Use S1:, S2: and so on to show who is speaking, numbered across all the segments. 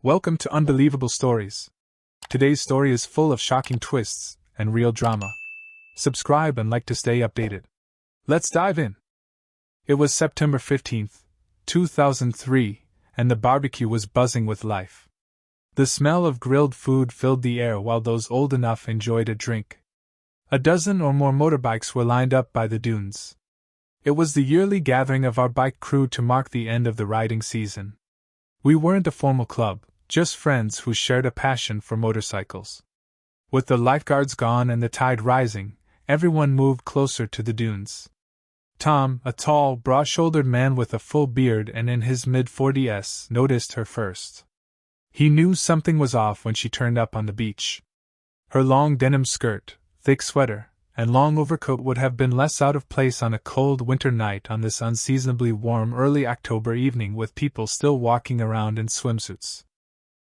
S1: Welcome to Unbelievable Stories. Today's story is full of shocking twists and real drama. Subscribe and like to stay updated. Let's dive in. It was September 15th, 2003, and the barbecue was buzzing with life. The smell of grilled food filled the air while those old enough enjoyed a drink. A dozen or more motorbikes were lined up by the dunes. It was the yearly gathering of our bike crew to mark the end of the riding season. We weren't a formal club, just friends who shared a passion for motorcycles. With the lifeguards gone and the tide rising, everyone moved closer to the dunes. Tom, a tall, broad-shouldered man with a full beard and in his mid-40s, noticed her first. He knew something was off when she turned up on the beach. Her long denim skirt, thick sweater, and long overcoat would have been less out of place on a cold winter night on this unseasonably warm early October evening with people still walking around in swimsuits.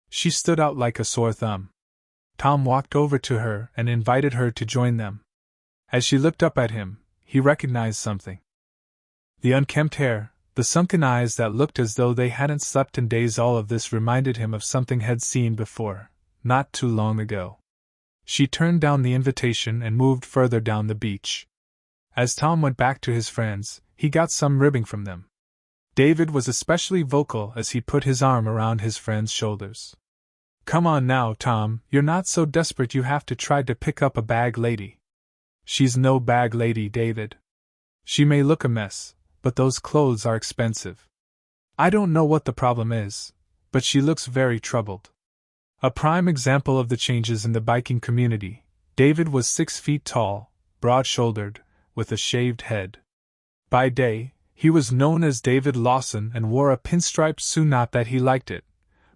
S1: She stood out like a sore thumb. Tom walked over to her and invited her to join them. As she looked up at him, he recognized something. The unkempt hair, the sunken eyes that looked as though they hadn't slept in days, all of this reminded him of something he'd seen before, not too long ago. She turned down the invitation and moved further down the beach. As Tom went back to his friends, he got some ribbing from them. David was especially vocal as he put his arm around his friend's shoulders. "Come on now, Tom, you're not so desperate you have to try to pick up a bag lady." "She's no bag lady, David. She may look a mess, but those clothes are expensive. I don't know what the problem is, but she looks very troubled." A prime example of the changes in the biking community, David was 6 feet tall, broad-shouldered, with a shaved head. By day, he was known as David Lawson and wore a pinstriped suit. Not that he liked it,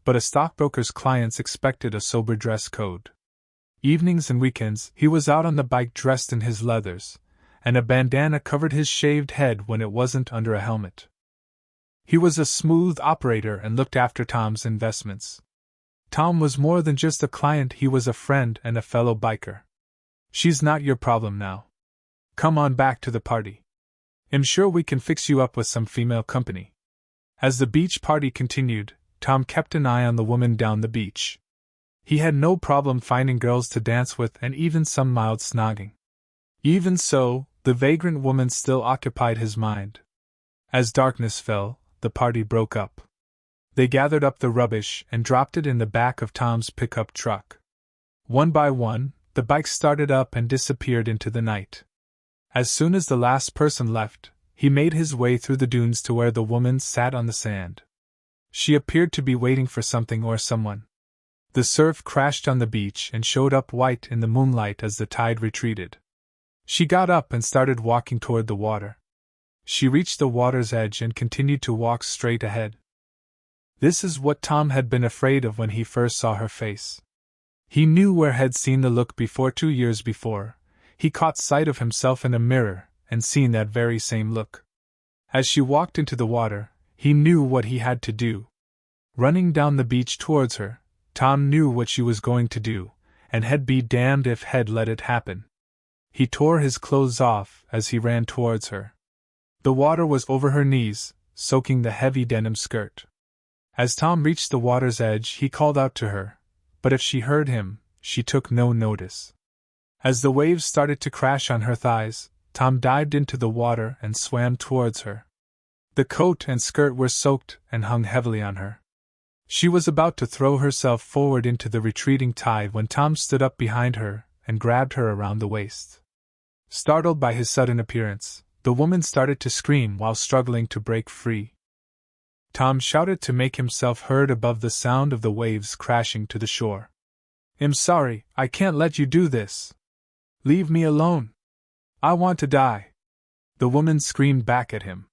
S1: but a stockbroker's clients expected a sober dress code. Evenings and weekends, he was out on the bike dressed in his leathers, and a bandana covered his shaved head when it wasn't under a helmet. He was a smooth operator and looked after Tom's investments. Tom was more than just a client, he was a friend and a fellow biker. "She's not your problem now. Come on back to the party. I'm sure we can fix you up with some female company." As the beach party continued, Tom kept an eye on the woman down the beach. He had no problem finding girls to dance with and even some mild snogging. Even so, the vagrant woman still occupied his mind. As darkness fell, the party broke up. They gathered up the rubbish and dropped it in the back of Tom's pickup truck. One by one, the bikes started up and disappeared into the night. As soon as the last person left, he made his way through the dunes to where the woman sat on the sand. She appeared to be waiting for something or someone. The surf crashed on the beach and showed up white in the moonlight as the tide retreated. She got up and started walking toward the water. She reached the water's edge and continued to walk straight ahead. This is what Tom had been afraid of when he first saw her face. He knew where had seen the look before 2 years before. He caught sight of himself in a mirror and seen that very same look. As she walked into the water, he knew what he had to do. Running down the beach towards her, Tom knew what she was going to do, and had be damned if had let it happen. He tore his clothes off as he ran towards her. The water was over her knees, soaking the heavy denim skirt. As Tom reached the water's edge, he called out to her, but if she heard him, she took no notice. As the waves started to crash on her thighs, Tom dived into the water and swam towards her. The coat and skirt were soaked and hung heavily on her. She was about to throw herself forward into the retreating tide when Tom stood up behind her and grabbed her around the waist. Startled by his sudden appearance, the woman started to scream while struggling to break free. Tom shouted to make himself heard above the sound of the waves crashing to the shore. "I'm sorry, I can't let you do this. Leave me alone. I want to die." The woman screamed back at him.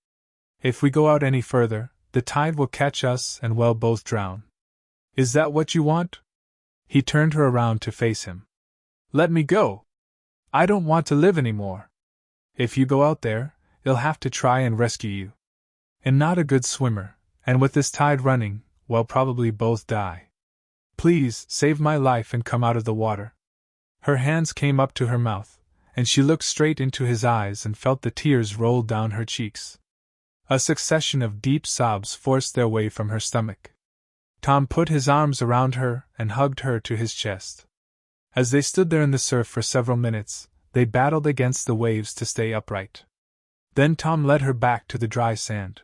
S1: "If we go out any further, the tide will catch us and we'll both drown. Is that what you want?" He turned her around to face him. "Let me go. I don't want to live anymore. If you go out there, I'll have to try and rescue you. I'm not a good swimmer, and with this tide running, we'll probably both die. Please, save my life and come out of the water." Her hands came up to her mouth, and she looked straight into his eyes and felt the tears roll down her cheeks. A succession of deep sobs forced their way from her stomach. Tom put his arms around her and hugged her to his chest. As they stood there in the surf for several minutes, they battled against the waves to stay upright. Then Tom led her back to the dry sand.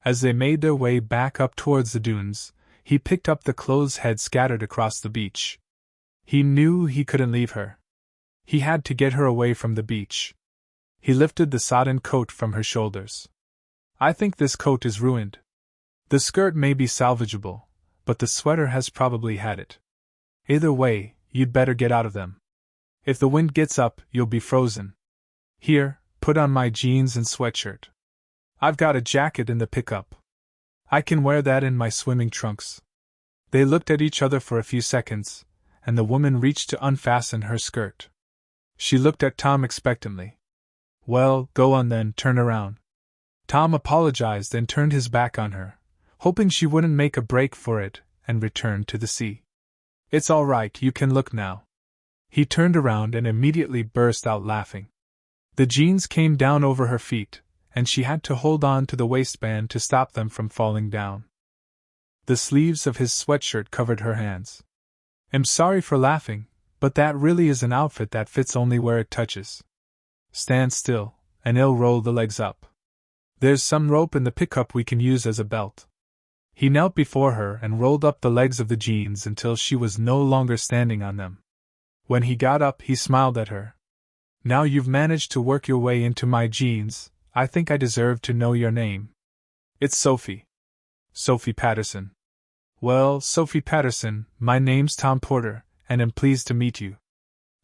S1: As they made their way back up towards the dunes, he picked up the clothes head scattered across the beach. He knew he couldn't leave her. He had to get her away from the beach. He lifted the sodden coat from her shoulders. I think this coat is ruined. The skirt may be salvageable, but the sweater has probably had it. Either way, you'd better get out of them. If the wind gets up, you'll be frozen. Here, put on my jeans and sweatshirt. I've got a jacket in the pickup. I can wear that in my swimming trunks. They looked at each other for a few seconds, and the woman reached to unfasten her skirt. She looked at Tom expectantly. Well, go on then, turn around. Tom apologized and turned his back on her, hoping she wouldn't make a break for it, and returned to the sea. It's all right, you can look now. He turned around and immediately burst out laughing. The jeans came down over her feet, and she had to hold on to the waistband to stop them from falling down. The sleeves of his sweatshirt covered her hands. I'm sorry for laughing, but that really is an outfit that fits only where it touches. Stand still, and I'll roll the legs up. There's some rope in the pickup we can use as a belt. He knelt before her and rolled up the legs of the jeans until she was no longer standing on them. When he got up, he smiled at her. Now you've managed to work your way into my jeans, I think I deserve to know your name. It's Sophie. Sophie Patterson. Well, Sophie Patterson, my name's Tom Porter, and I'm pleased to meet you.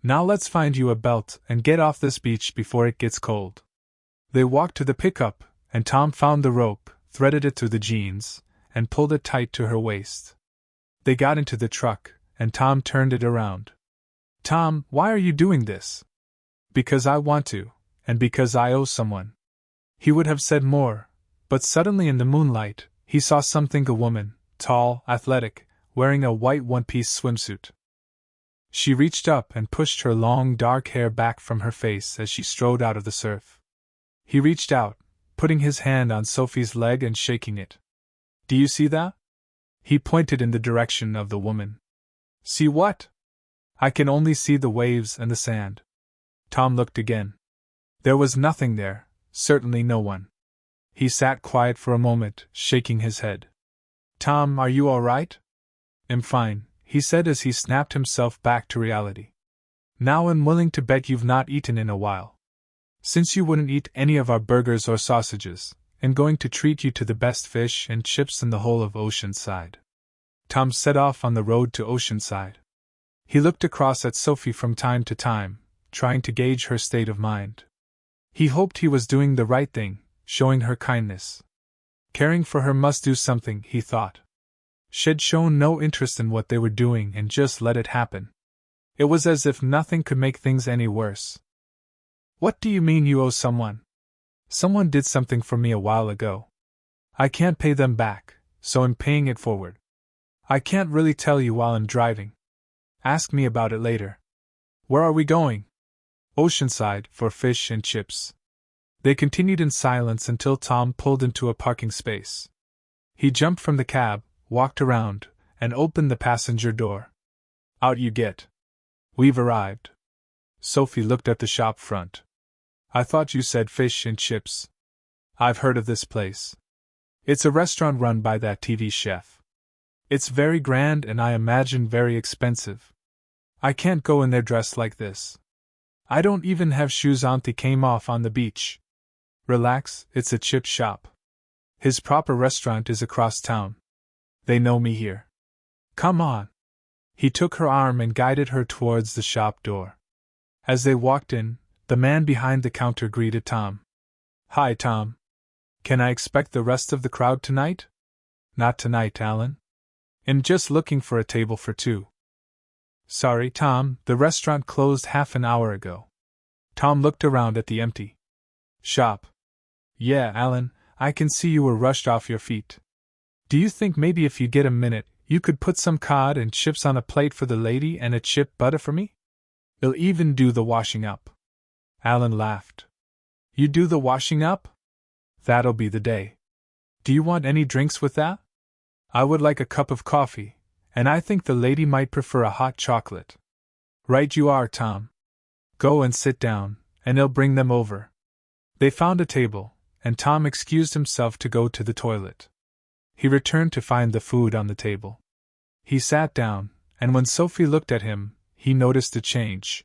S1: Now let's find you a belt and get off this beach before it gets cold. They walked to the pickup, and Tom found the rope, threaded it through the jeans, and pulled it tight to her waist. They got into the truck, and Tom turned it around. Tom, why are you doing this? Because I want to, and because I owe someone. He would have said more, but suddenly in the moonlight, he saw something, a woman, tall, athletic, wearing a white one-piece swimsuit. She reached up and pushed her long dark hair back from her face as she strode out of the surf. He reached out, putting his hand on Sophie's leg and shaking it. Do you see that? He pointed in the direction of the woman. See what? I can only see the waves and the sand. Tom looked again. There was nothing there, certainly no one. He sat quiet for a moment, shaking his head. Tom, are you all right? I'm fine, he said as he snapped himself back to reality. Now I'm willing to bet you've not eaten in a while. Since you wouldn't eat any of our burgers or sausages, I'm going to treat you to the best fish and chips in the whole of Oceanside. Tom set off on the road to Oceanside. He looked across at Sophie from time to time, trying to gauge her state of mind. He hoped he was doing the right thing, showing her kindness. Caring for her must do something, he thought. She'd shown no interest in what they were doing and just let it happen. It was as if nothing could make things any worse. What do you mean you owe someone? Someone did something for me a while ago. I can't pay them back, so I'm paying it forward. I can't really tell you while I'm driving. Ask me about it later. Where are we going? Oceanside, for fish and chips. They continued in silence until Tom pulled into a parking space. He jumped from the cab, walked around, and opened the passenger door. Out you get. We've arrived. Sophie looked at the shop front. I thought you said fish and chips. I've heard of this place. It's a restaurant run by that TV chef. It's very grand and I imagine very expensive. I can't go in there dressed like this. I don't even have shoes Auntie came off on the beach. Relax, it's a chip shop. His proper restaurant is across town. They know me here. Come on. He took her arm and guided her towards the shop door. As they walked in, the man behind the counter greeted Tom. Hi, Tom. Can I expect the rest of the crowd tonight? Not tonight, Alan. I'm just looking for a table for two. Sorry, Tom, the restaurant closed half an hour ago. Tom looked around at the empty shop. Yeah, Alan, I can see you were rushed off your feet. Do you think maybe if you get a minute, you could put some cod and chips on a plate for the lady and a chip butter for me? They'll even do the washing up. Alan laughed. You do the washing up? That'll be the day. Do you want any drinks with that? I would like a cup of coffee, and I think the lady might prefer a hot chocolate. Right you are, Tom. Go and sit down, and I'll bring them over. They found a table, and Tom excused himself to go to the toilet. He returned to find the food on the table. He sat down, and when Sophie looked at him, he noticed a change.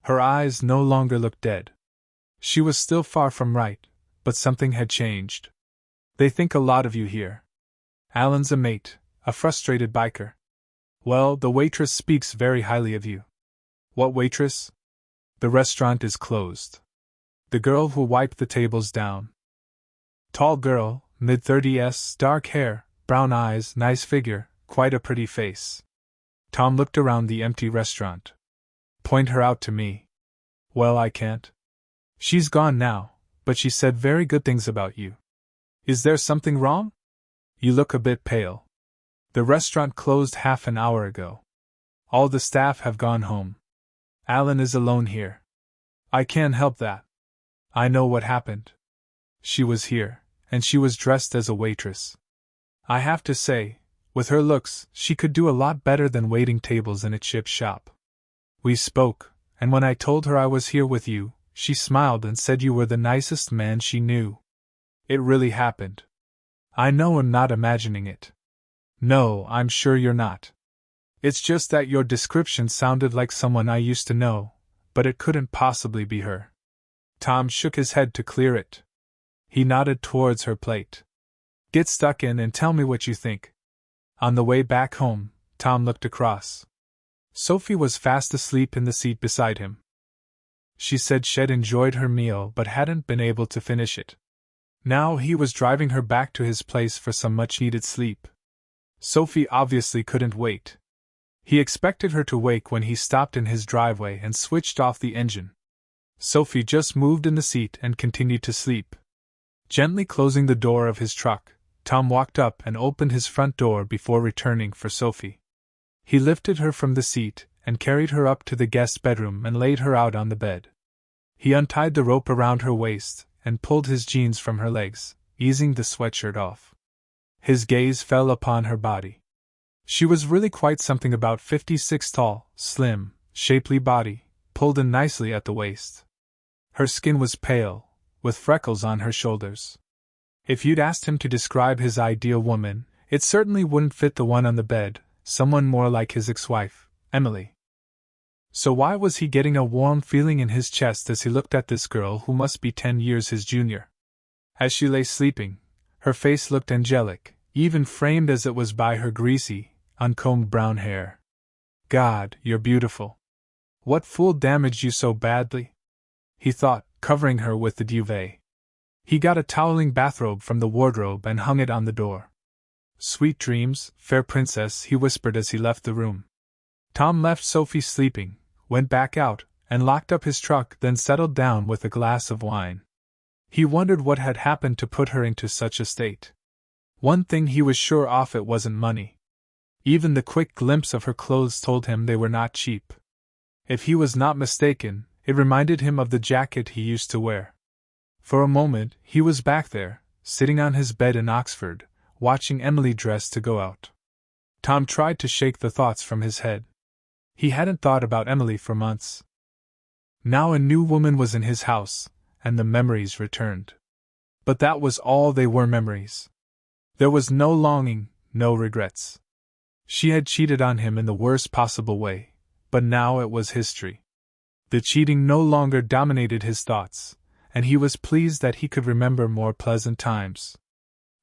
S1: Her eyes no longer looked dead. She was still far from right, but something had changed. They think a lot of you here. Alan's a mate, a frustrated biker. Well, the waitress speaks very highly of you. What waitress? The restaurant is closed. The girl who wiped the tables down. Tall girl, mid-30s, dark hair, brown eyes, nice figure, quite a pretty face. Tom looked around the empty restaurant. Point her out to me. Well, I can't. She's gone now, but she said very good things about you. Is there something wrong? You look a bit pale. The restaurant closed half an hour ago. All the staff have gone home. Alan is alone here. I can't help that. I know what happened. She was here, and she was dressed as a waitress. I have to say, with her looks, she could do a lot better than waiting tables in a chip shop. We spoke, and when I told her I was here with you, she smiled and said you were the nicest man she knew. It really happened. I know I'm not imagining it. No, I'm sure you're not. It's just that your description sounded like someone I used to know, but it couldn't possibly be her. Tom shook his head to clear it. He nodded towards her plate. Get stuck in and tell me what you think. On the way back home, Tom looked across. Sophie was fast asleep in the seat beside him. She said she'd enjoyed her meal but hadn't been able to finish it. Now he was driving her back to his place for some much-needed sleep. Sophie obviously couldn't wait. He expected her to wake when he stopped in his driveway and switched off the engine. Sophie just moved in the seat and continued to sleep. Gently closing the door of his truck, Tom walked up and opened his front door before returning for Sophie. He lifted her from the seat and carried her up to the guest bedroom and laid her out on the bed. He untied the rope around her waist and pulled his jeans from her legs, easing the sweatshirt off. His gaze fell upon her body. She was really quite something, about 56 tall, slim, shapely body, pulled in nicely at the waist. Her skin was pale, with freckles on her shoulders. If you'd asked him to describe his ideal woman, it certainly wouldn't fit the one on the bed, someone more like his ex-wife, Emily. So why was he getting a warm feeling in his chest as he looked at this girl who must be 10 years his junior? As she lay sleeping, her face looked angelic, even framed as it was by her greasy, uncombed brown hair. God, you're beautiful. What fool damaged you so badly? He thought, covering her with the duvet. He got a toweling bathrobe from the wardrobe and hung it on the door. Sweet dreams, fair princess, he whispered as he left the room. Tom left Sophie sleeping, went back out, and locked up his truck, then settled down with a glass of wine. He wondered what had happened to put her into such a state. One thing he was sure of, it wasn't money. Even the quick glimpse of her clothes told him they were not cheap. If he was not mistaken, it reminded him of the jacket he used to wear. For a moment, he was back there, sitting on his bed in Oxford, watching Emily dress to go out. Tom tried to shake the thoughts from his head. He hadn't thought about Emily for months. Now a new woman was in his house, and the memories returned. But that was all they were, memories. There was no longing, no regrets. She had cheated on him in the worst possible way, but now it was history. The cheating no longer dominated his thoughts, and he was pleased that he could remember more pleasant times.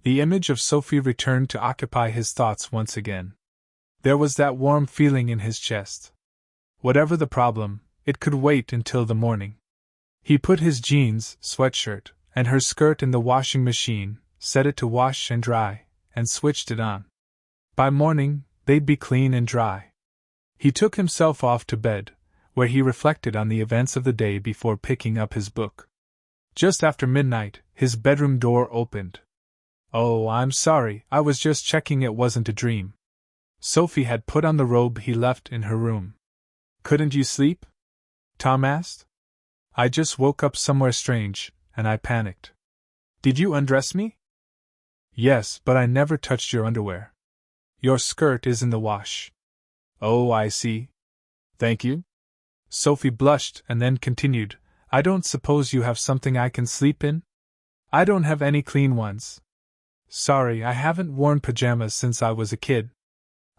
S1: The image of Sophie returned to occupy his thoughts once again. There was that warm feeling in his chest. Whatever the problem, it could wait until the morning. He put his jeans, sweatshirt, and her skirt in the washing machine, set it to wash and dry, and switched it on. By morning, they'd be clean and dry. He took himself off to bed, where he reflected on the events of the day before picking up his book. Just after midnight, his bedroom door opened. "Oh, I'm sorry, I was just checking it wasn't a dream." Sophie had put on the robe he left in her room. "Couldn't you sleep?" Tom asked. "I just woke up somewhere strange, and I panicked." "Did you undress me?" "Yes, but I never touched your underwear." Your skirt is in the wash. Oh, I see. Thank you. Sophie blushed and then continued, I don't suppose you have something I can sleep in? I don't have any clean ones. Sorry, I haven't worn pajamas since I was a kid.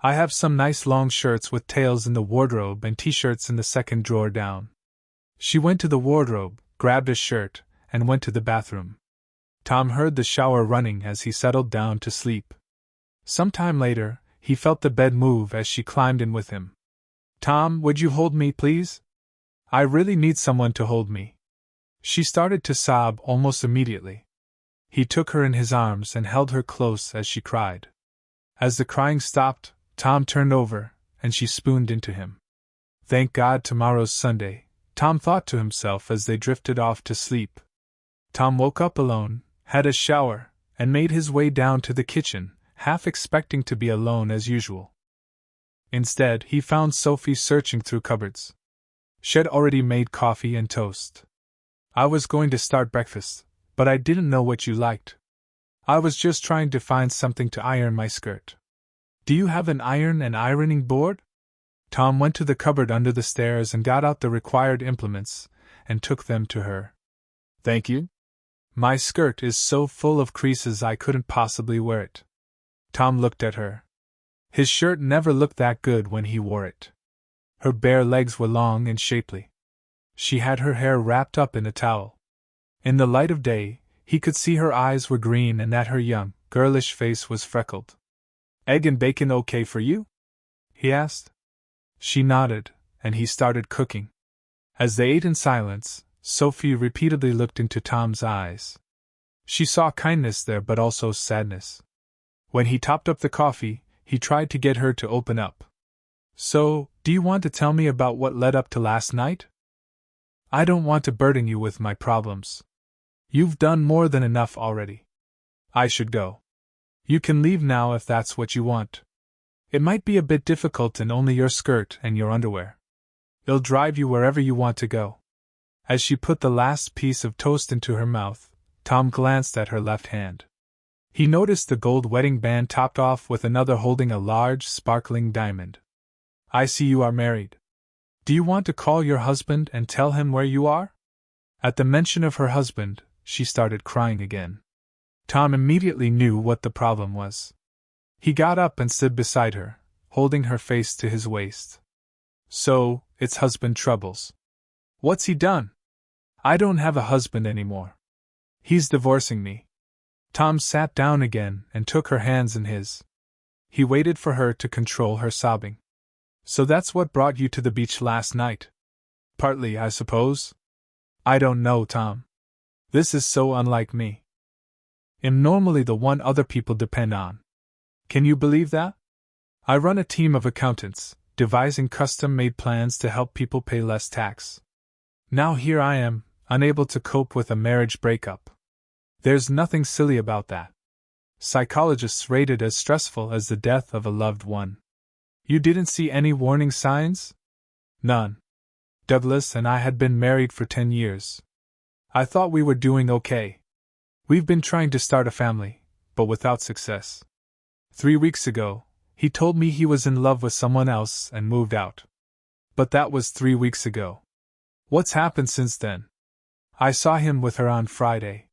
S1: I have some nice long shirts with tails in the wardrobe and t-shirts in the second drawer down. She went to the wardrobe, grabbed a shirt, and went to the bathroom. Tom heard the shower running as he settled down to sleep. Some time later, he felt the bed move as she climbed in with him. Tom, would you hold me, please? I really need someone to hold me. She started to sob almost immediately. He took her in his arms and held her close as she cried. As the crying stopped, Tom turned over, and she spooned into him. Thank God tomorrow's Sunday, Tom thought to himself as they drifted off to sleep. Tom woke up alone, had a shower, and made his way down to the kitchen, half expecting to be alone as usual. Instead, he found Sophie searching through cupboards. She had already made coffee and toast. I was going to start breakfast, but I didn't know what you liked. I was just trying to find something to iron my skirt. Do you have an iron and ironing board? Tom went to the cupboard under the stairs and got out the required implements, and took them to her. Thank you. My skirt is so full of creases I couldn't possibly wear it. Tom looked at her. His shirt never looked that good when he wore it. Her bare legs were long and shapely. She had her hair wrapped up in a towel. In the light of day, he could see her eyes were green and that her young, girlish face was freckled. Egg and bacon okay for you? He asked. She nodded, and he started cooking. As they ate in silence, Sophie repeatedly looked into Tom's eyes. She saw kindness there but also sadness. When he topped up the coffee, he tried to get her to open up. So, do you want to tell me about what led up to last night? I don't want to burden you with my problems. You've done more than enough already. I should go. You can leave now if that's what you want. It might be a bit difficult in only your skirt and your underwear. It'll drive you wherever you want to go. As she put the last piece of toast into her mouth, Tom glanced at her left hand. He noticed the gold wedding band topped off with another holding a large, sparkling diamond. I see you are married. Do you want to call your husband and tell him where you are? At the mention of her husband, she started crying again. Tom immediately knew what the problem was. He got up and stood beside her, holding her face to his waist. So, it's husband troubles. What's he done? I don't have a husband anymore. He's divorcing me. Tom sat down again and took her hands in his. He waited for her to control her sobbing. So that's what brought you to the beach last night? Partly, I suppose. I don't know, Tom. This is so unlike me. I'm normally the one other people depend on. Can you believe that? I run a team of accountants, devising custom-made plans to help people pay less tax. Now here I am, unable to cope with a marriage breakup. There's nothing silly about that. Psychologists rate it as stressful as the death of a loved one. You didn't see any warning signs? None. Douglas and I had been married for 10 years. I thought we were doing okay. We've been trying to start a family, but without success. 3 weeks ago, he told me he was in love with someone else and moved out. But that was 3 weeks ago. What's happened since then? I saw him with her on Friday.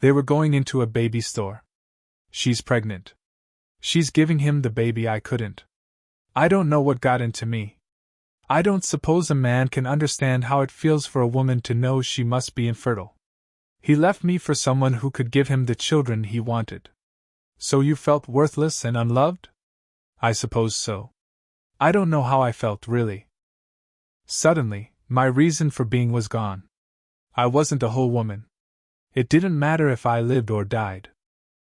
S1: They were going into a baby store. She's pregnant. She's giving him the baby I couldn't. I don't know what got into me. I don't suppose a man can understand how it feels for a woman to know she must be infertile. He left me for someone who could give him the children he wanted. So you felt worthless and unloved? I suppose so. I don't know how I felt, really. Suddenly, my reason for being was gone. I wasn't a whole woman. It didn't matter if I lived or died.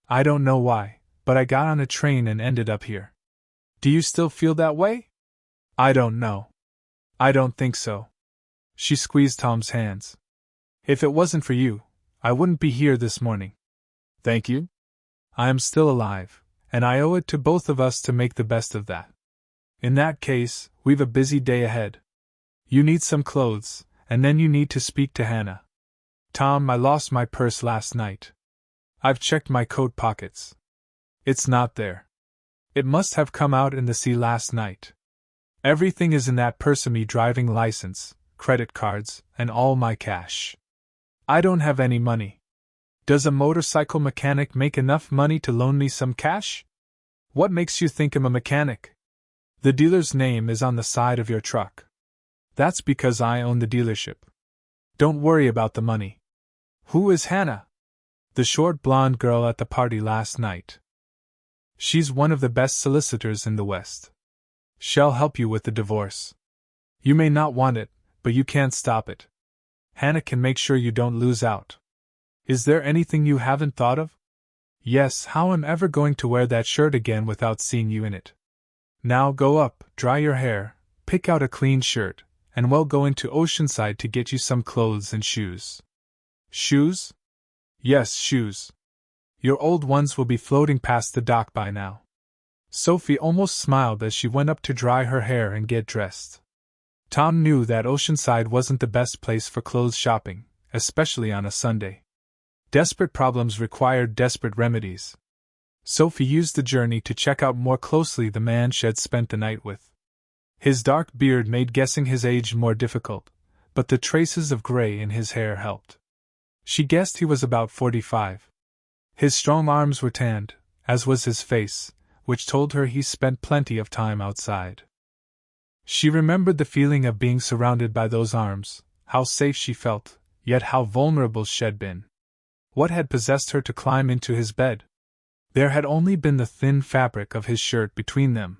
S1: I don't know why, but I got on a train and ended up here. Do you still feel that way? I don't know. I don't think so. She squeezed Tom's hands. If it wasn't for you, I wouldn't be here this morning. Thank you. I am still alive, and I owe it to both of us to make the best of that. In that case, we've a busy day ahead. You need some clothes, and then you need to speak to Hannah. Tom, I lost my purse last night. I've checked my coat pockets. It's not there. It must have come out in the sea last night. Everything is in that purse, me driving license, credit cards, and all my cash. I don't have any money. Does a motorcycle mechanic make enough money to loan me some cash? What makes you think I'm a mechanic? The dealer's name is on the side of your truck. That's because I own the dealership. Don't worry about the money. Who is Hannah? The short blonde girl at the party last night. She's one of the best solicitors in the West. She'll help you with the divorce. You may not want it, but you can't stop it. Hannah can make sure you don't lose out. Is there anything you haven't thought of? Yes, how I'm ever going to wear that shirt again without seeing you in it. Now go up, dry your hair, pick out a clean shirt, and we'll go into Oceanside to get you some clothes and shoes. Shoes? Yes, shoes. Your old ones will be floating past the dock by now. Sophie almost smiled as she went up to dry her hair and get dressed. Tom knew that Oceanside wasn't the best place for clothes shopping, especially on a Sunday. Desperate problems required desperate remedies. Sophie used the journey to check out more closely the man she had spent the night with. His dark beard made guessing his age more difficult, but the traces of gray in his hair helped. She guessed he was about 45. His strong arms were tanned, as was his face, which told her he spent plenty of time outside. She remembered the feeling of being surrounded by those arms, how safe she felt, yet how vulnerable she'd been. What had possessed her to climb into his bed? There had only been the thin fabric of his shirt between them.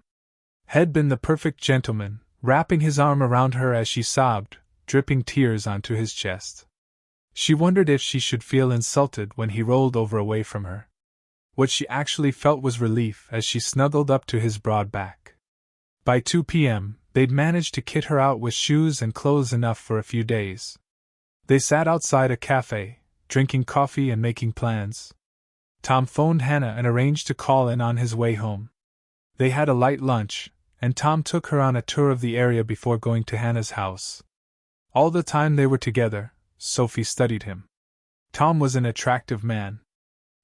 S1: Had been the perfect gentleman, wrapping his arm around her as she sobbed, dripping tears onto his chest. She wondered if she should feel insulted when he rolled over away from her. What she actually felt was relief as she snuggled up to his broad back. By 2 p.m., they'd managed to kit her out with shoes and clothes enough for a few days. They sat outside a cafe, drinking coffee and making plans. Tom phoned Hannah and arranged to call in on his way home. They had a light lunch, and Tom took her on a tour of the area before going to Hannah's house. All the time they were together, Sophie studied him. Tom was an attractive man.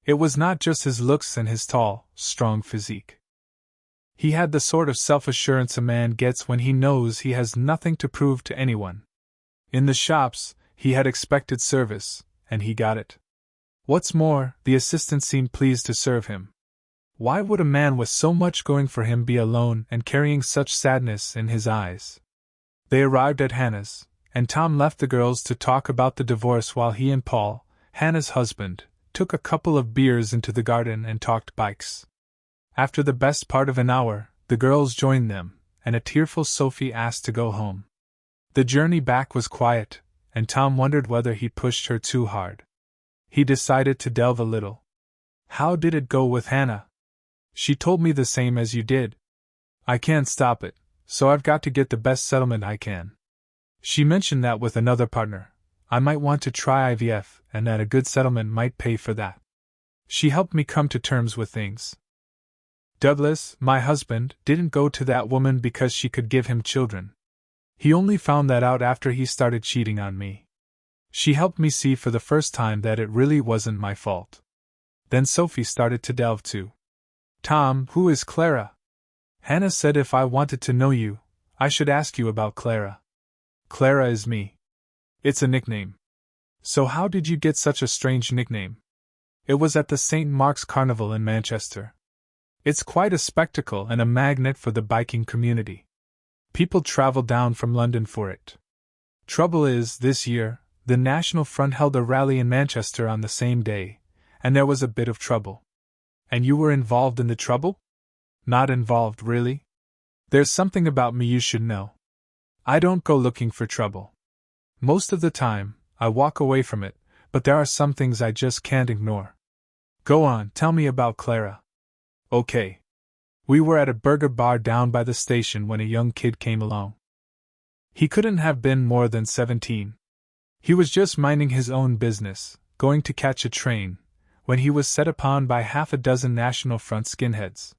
S1: It was not just his looks and his tall, strong physique. He had the sort of self-assurance a man gets when he knows he has nothing to prove to anyone. In the shops, he had expected service, and he got it. What's more, the assistant seemed pleased to serve him. Why would a man with so much going for him be alone and carrying such sadness in his eyes? They arrived at Hannah's, and Tom left the girls to talk about the divorce while he and Paul, Hannah's husband, took a couple of beers into the garden and talked bikes. After the best part of an hour, the girls joined them, and a tearful Sophie asked to go home. The journey back was quiet, and Tom wondered whether he pushed her too hard. He decided to delve a little. How did it go with Hannah? She told me the same as you did. I can't stop it, so I've got to get the best settlement I can. She mentioned that with another partner, I might want to try IVF and that a good settlement might pay for that. She helped me come to terms with things. Douglas, my husband, didn't go to that woman because she could give him children. He only found that out after he started cheating on me. She helped me see for the first time that it really wasn't my fault. Then Sophie started to delve too. Tom, who is Clara? Hannah said if I wanted to know you, I should ask you about Clara. Clara is me. It's a nickname. So how did you get such a strange nickname? It was at the St. Mark's Carnival in Manchester. It's quite a spectacle and a magnet for the biking community. People travel down from London for it. Trouble is, this year, the National Front held a rally in Manchester on the same day, and there was a bit of trouble. And you were involved in the trouble? Not involved, really? There's something about me you should know. I don't go looking for trouble. Most of the time, I walk away from it, but there are some things I just can't ignore. Go on, tell me about Clara. Okay. We were at a burger bar down by the station when a young kid came along. He couldn't have been more than 17. He was just minding his own business, going to catch a train, when he was set upon by half a dozen National Front skinheads.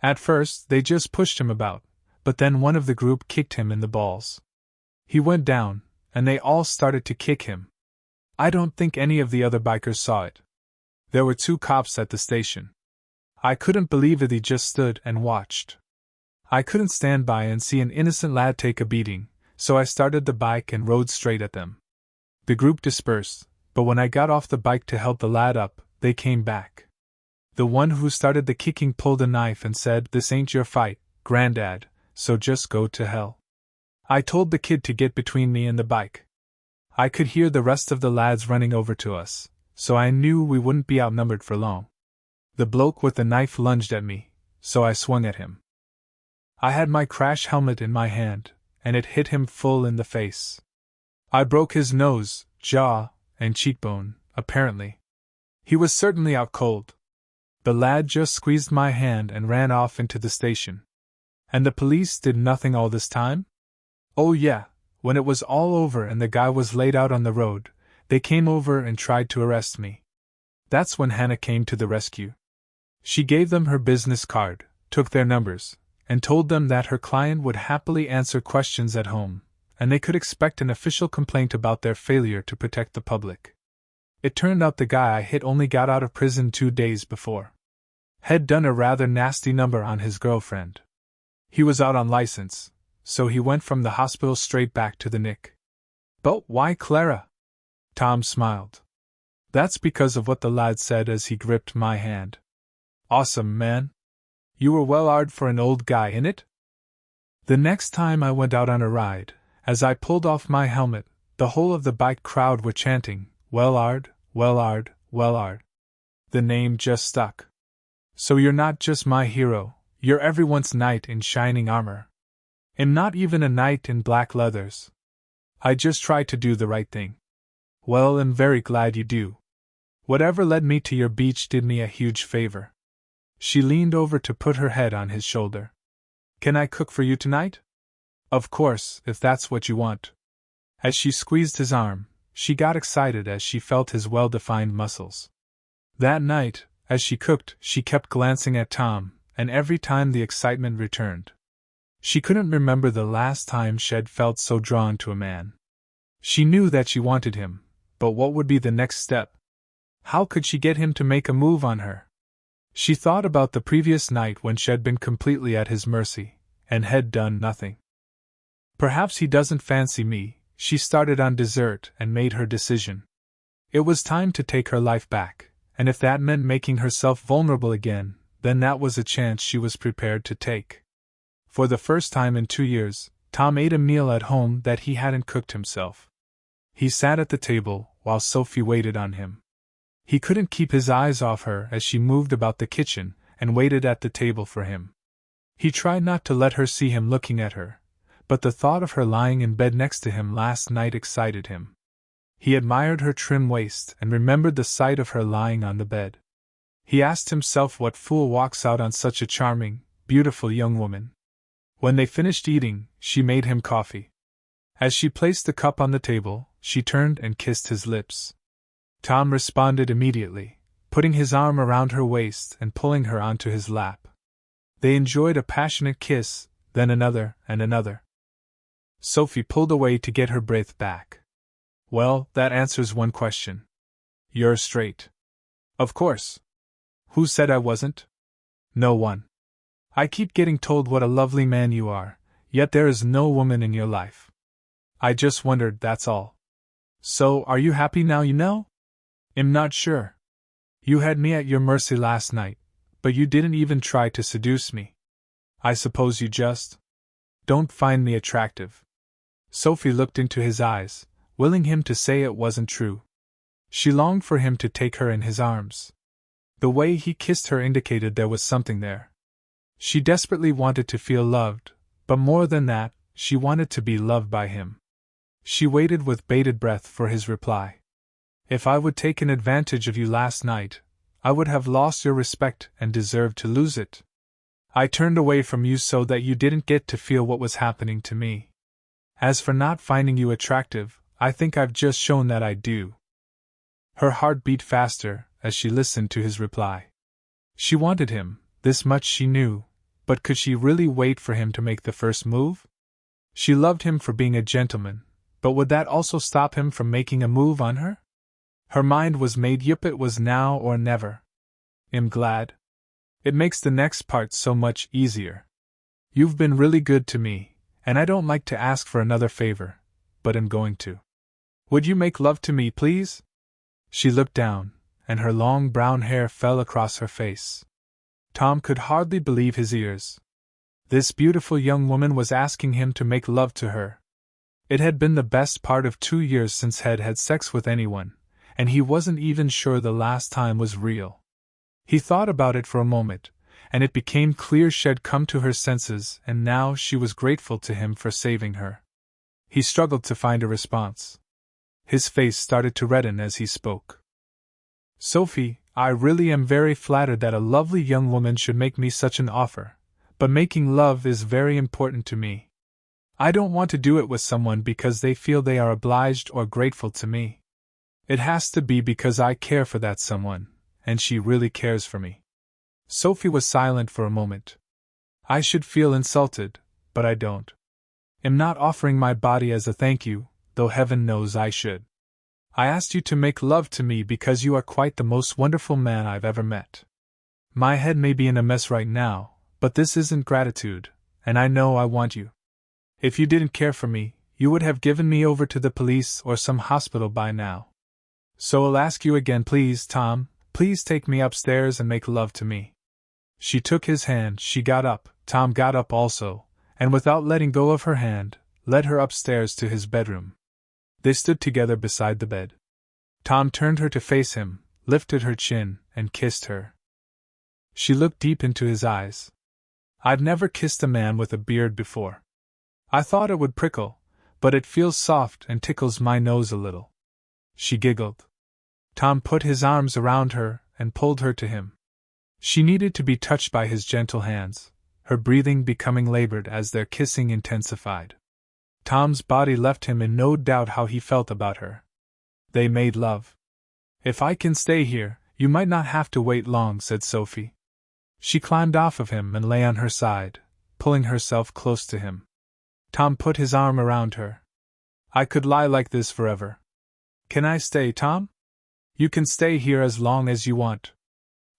S1: At first, they just pushed him about, but then one of the group kicked him in the balls. He went down, and they all started to kick him. I don't think any of the other bikers saw it. There were 2 cops at the station. I couldn't believe it. He just stood and watched. I couldn't stand by and see an innocent lad take a beating, so I started the bike and rode straight at them. The group dispersed, but when I got off the bike to help the lad up, they came back. The one who started the kicking pulled a knife and said, "This ain't your fight, Grandad, so just go to hell." I told the kid to get between me and the bike. I could hear the rest of the lads running over to us, so I knew we wouldn't be outnumbered for long. The bloke with the knife lunged at me, so I swung at him. I had my crash helmet in my hand, and it hit him full in the face. I broke his nose, jaw, and cheekbone, apparently. He was certainly out cold. The lad just squeezed my hand and ran off into the station. And the police did nothing all this time? Oh yeah, when it was all over and the guy was laid out on the road, they came over and tried to arrest me. That's when Hannah came to the rescue. She gave them her business card, took their numbers, and told them that her client would happily answer questions at home, and they could expect an official complaint about their failure to protect the public. It turned out the guy I hit only got out of prison 2 days before. Had done a rather nasty number on his girlfriend. He was out on license, so he went from the hospital straight back to the Nick. But why Clara? Tom smiled. That's because of what the lad said as he gripped my hand. Awesome, man. You were well hard for an old guy, innit? The next time I went out on a ride, as I pulled off my helmet, the whole of the bike crowd were chanting, "Wellard, Wellard, Wellard." The name just stuck. So you're not just my hero, you're everyone's knight in shining armor. I'm not even a knight in black leathers. I just try to do the right thing. Well, I'm very glad you do. Whatever led me to your beach did me a huge favor. She leaned over to put her head on his shoulder. Can I cook for you tonight? Of course, if that's what you want. As she squeezed his arm, she got excited as she felt his well-defined muscles. That night, as she cooked, she kept glancing at Tom, and every time the excitement returned. She couldn't remember the last time she'd felt so drawn to a man. She knew that she wanted him, but what would be the next step? How could she get him to make a move on her? She thought about the previous night when she'd been completely at his mercy, and had done nothing. Perhaps he doesn't fancy me, she started on dessert and made her decision. It was time to take her life back, and if that meant making herself vulnerable again, then that was a chance she was prepared to take. For the first time in 2 years, Tom ate a meal at home that he hadn't cooked himself. He sat at the table while Sophie waited on him. He couldn't keep his eyes off her as she moved about the kitchen and waited at the table for him. He tried not to let her see him looking at her, but the thought of her lying in bed next to him last night excited him. He admired her trim waist and remembered the sight of her lying on the bed. He asked himself what fool walks out on such a charming, beautiful young woman. When they finished eating, she made him coffee. As she placed the cup on the table, she turned and kissed his lips. Tom responded immediately, putting his arm around her waist and pulling her onto his lap. They enjoyed a passionate kiss, then another and another. Sophie pulled away to get her breath back. Well, that answers one question. You're straight. Of course. Who said I wasn't? No one. I keep getting told what a lovely man you are, yet there is no woman in your life. I just wondered, that's all. So, are you happy now you know? I'm not sure. You had me at your mercy last night, but you didn't even try to seduce me. I suppose you just don't find me attractive. Sophie looked into his eyes, willing him to say it wasn't true. She longed for him to take her in his arms. The way he kissed her indicated there was something there. She desperately wanted to feel loved, but more than that, she wanted to be loved by him. She waited with bated breath for his reply. If I would taken advantage of you last night, I would have lost your respect and deserved to lose it. I turned away from you so that you didn't get to feel what was happening to me. As for not finding you attractive, I think I've just shown that I do. Her heart beat faster as she listened to his reply. She wanted him, this much she knew, but could she really wait for him to make the first move? She loved him for being a gentleman, but would that also stop him from making a move on her? Her mind was made. It was now or never. I'm glad. It makes the next part so much easier. You've been really good to me, and I don't like to ask for another favor, but am going to. Would you make love to me, please? She looked down, and her long brown hair fell across her face. Tom could hardly believe his ears. This beautiful young woman was asking him to make love to her. It had been the best part of 2 years since Head had sex with anyone, and he wasn't even sure the last time was real. He thought about it for a moment, and it became clear she'd come to her senses, and now she was grateful to him for saving her. He struggled to find a response. His face started to redden as he spoke. Sophie, I really am very flattered that a lovely young woman should make me such an offer, but making love is very important to me. I don't want to do it with someone because they feel they are obliged or grateful to me. It has to be because I care for that someone, and she really cares for me. Sophie was silent for a moment. I should feel insulted, but I don't. I'm not offering my body as a thank you, though heaven knows I should. I asked you to make love to me because you are quite the most wonderful man I've ever met. My head may be in a mess right now, but this isn't gratitude, and I know I want you. If you didn't care for me, you would have given me over to the police or some hospital by now. So I'll ask you again, please, Tom, please take me upstairs and make love to me. She took his hand, she got up, Tom got up also, and without letting go of her hand, led her upstairs to his bedroom. They stood together beside the bed. Tom turned her to face him, lifted her chin, and kissed her. She looked deep into his eyes. I've never kissed a man with a beard before. I thought it would prickle, but it feels soft and tickles my nose a little. She giggled. Tom put his arms around her and pulled her to him. She needed to be touched by his gentle hands, her breathing becoming labored as their kissing intensified. Tom's body left him in no doubt how he felt about her. They made love. If I can stay here, you might not have to wait long, said Sophie. She climbed off of him and lay on her side, pulling herself close to him. Tom put his arm around her. I could lie like this forever. Can I stay, Tom? You can stay here as long as you want.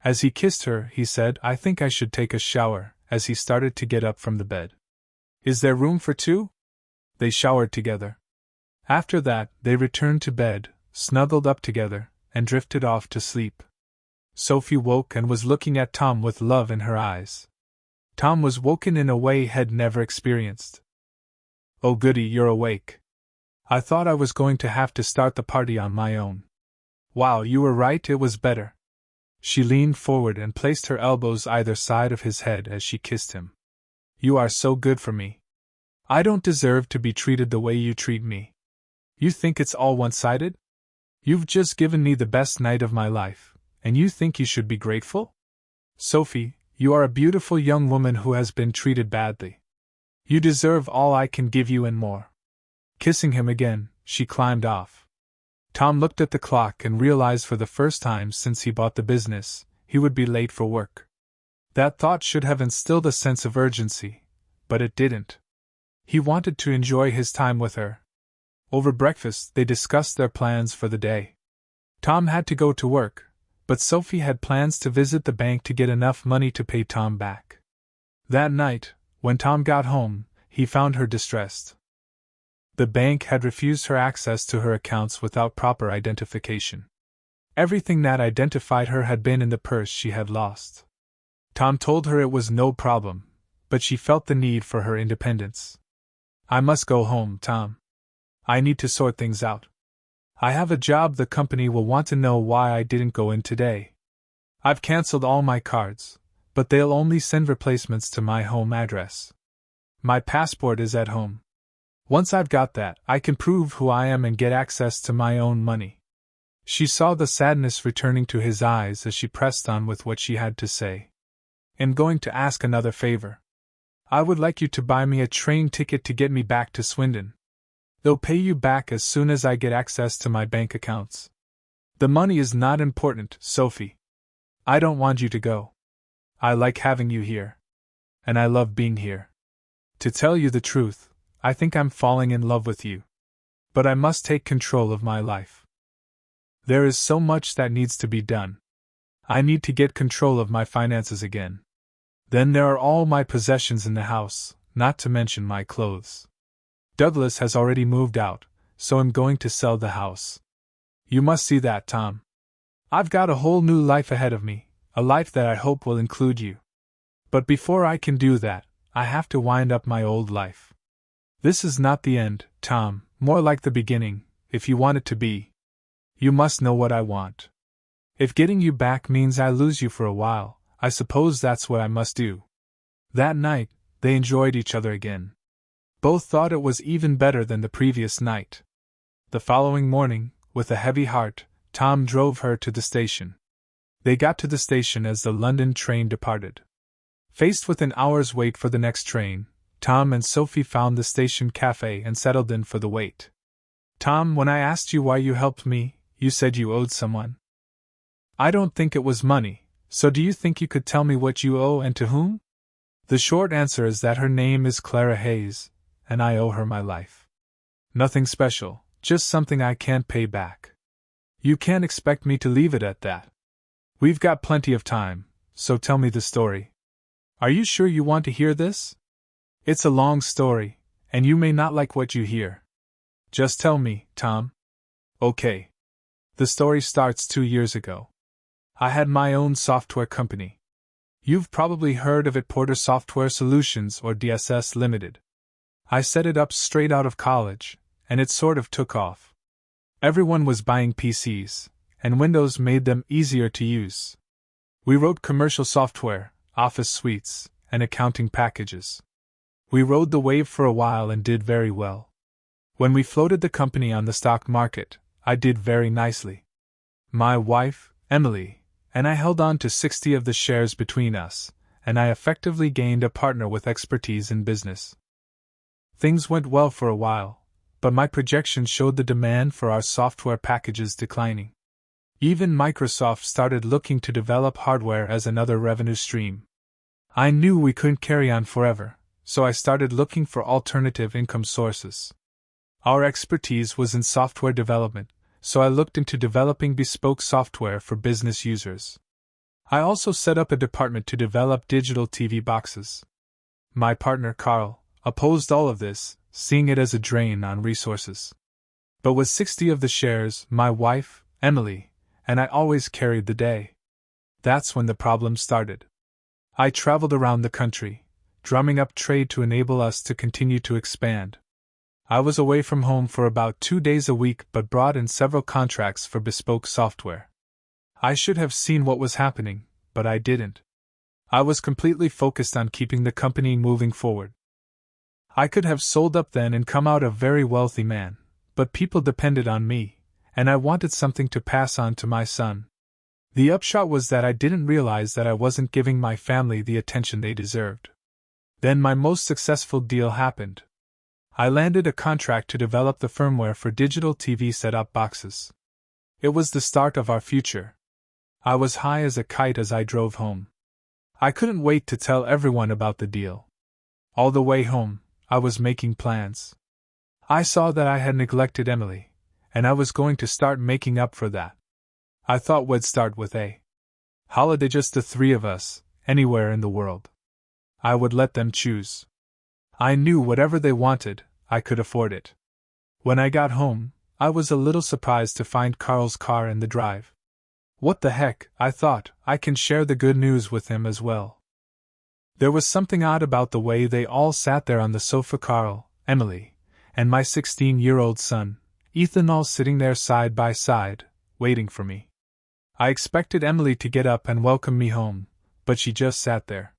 S1: As he kissed her, he said, I think I should take a shower, as he started to get up from the bed. Is there room for two? They showered together. After that, they returned to bed, snuggled up together, and drifted off to sleep. Sophie woke and was looking at Tom with love in her eyes. Tom was woken in a way He'd never experienced. Oh goody, you're awake. I thought I was going to have to start the party on my own. Wow, you were right, it was better. She leaned forward and placed her elbows either side of his head as she kissed him. You are so good for me. I don't deserve to be treated the way you treat me. You think it's all one-sided? You've just given me the best night of my life, and you think you should be grateful? Sophie, you are a beautiful young woman who has been treated badly. You deserve all I can give you and more. Kissing him again, she climbed off. Tom looked at the clock and realized for the first time since he bought the business, he would be late for work. That thought should have instilled a sense of urgency, but it didn't. He wanted to enjoy his time with her. Over breakfast, they discussed their plans for the day. Tom had to go to work, but Sophie had plans to visit the bank to get enough money to pay Tom back. That night, when Tom got home, he found her distressed. The bank had refused her access to her accounts without proper identification. Everything that identified her had been in the purse she had lost. Tom told her it was no problem, but she felt the need for her independence. I must go home, Tom. I need to sort things out. I have a job the company will want to know why I didn't go in today. I've cancelled all my cards, but they'll only send replacements to my home address. My passport is at home. Once I've got that, I can prove who I am and get access to my own money. She saw the sadness returning to his eyes as she pressed on with what she had to say. I'm going to ask another favor. I would like you to buy me a train ticket to get me back to Swindon. They'll pay you back as soon as I get access to my bank accounts. The money is not important, Sophie. I don't want you to go. I like having you here. And I love being here. To tell you the truth, I think I'm falling in love with you. But I must take control of my life. There is so much that needs to be done. I need to get control of my finances again. Then there are all my possessions in the house, not to mention my clothes. Douglas has already moved out, so I'm going to sell the house. You must see that, Tom. I've got a whole new life ahead of me, a life that I hope will include you. But before I can do that, I have to wind up my old life. This is not the end, Tom, more like the beginning, if you want it to be. You must know what I want. If getting you back means I lose you for a while, I suppose that's what I must do. That night, they enjoyed each other again. Both thought it was even better than the previous night. The following morning, with a heavy heart, Tom drove her to the station. They got to the station as the London train departed. Faced with an hour's wait for the next train, Tom and Sophie found the station cafe and settled in for the wait. Tom, when I asked you why you helped me, you said you owed someone. I don't think it was money, so do you think you could tell me what you owe and to whom? The short answer is that her name is Clara Hayes, and I owe her my life. Nothing special, just something I can't pay back. You can't expect me to leave it at that. We've got plenty of time, so tell me the story. Are you sure you want to hear this? It's a long story, and you may not like what you hear. Just tell me, Tom. Okay. The story starts 2 years ago. I had my own software company. You've probably heard of it, Porter Software Solutions or DSS Limited. I set it up straight out of college, and it sort of took off. Everyone was buying PCs, and Windows made them easier to use. We wrote commercial software, office suites, and accounting packages. We rode the wave for a while and did very well. When we floated the company on the stock market, I did very nicely. My wife, Emily, and I held on to 60 of the shares between us, and I effectively gained a partner with expertise in business. Things went well for a while, but my projections showed the demand for our software packages declining. Even Microsoft started looking to develop hardware as another revenue stream. I knew we couldn't carry on forever, so I started looking for alternative income sources. Our expertise was in software development, so I looked into developing bespoke software for business users. I also set up a department to develop digital TV boxes. My partner Carl opposed all of this, seeing it as a drain on resources. But with 60 of the shares, my wife, Emily, and I always carried the day. That's when the problem started. I traveled around the country, drumming up trade to enable us to continue to expand. I was away from home for about 2 days a week but brought in several contracts for bespoke software. I should have seen what was happening, but I didn't. I was completely focused on keeping the company moving forward. I could have sold up then and come out a very wealthy man, but people depended on me, and I wanted something to pass on to my son. The upshot was that I didn't realize that I wasn't giving my family the attention they deserved. Then my most successful deal happened. I landed a contract to develop the firmware for digital TV set-top boxes. It was the start of our future. I was high as a kite as I drove home. I couldn't wait to tell everyone about the deal. All the way home, I was making plans. I saw that I had neglected Emily, and I was going to start making up for that. I thought we'd start with a holiday, just the 3 of us, anywhere in the world. I would let them choose. I knew whatever they wanted, I could afford it. When I got home, I was a little surprised to find Carl's car in the drive. What the heck, I thought, I can share the good news with him as well. There was something odd about the way they all sat there on the sofa, Carl, Emily, and my 16-year-old son, Ethan, all sitting there side by side, waiting for me. I expected Emily to get up and welcome me home, but she just sat there.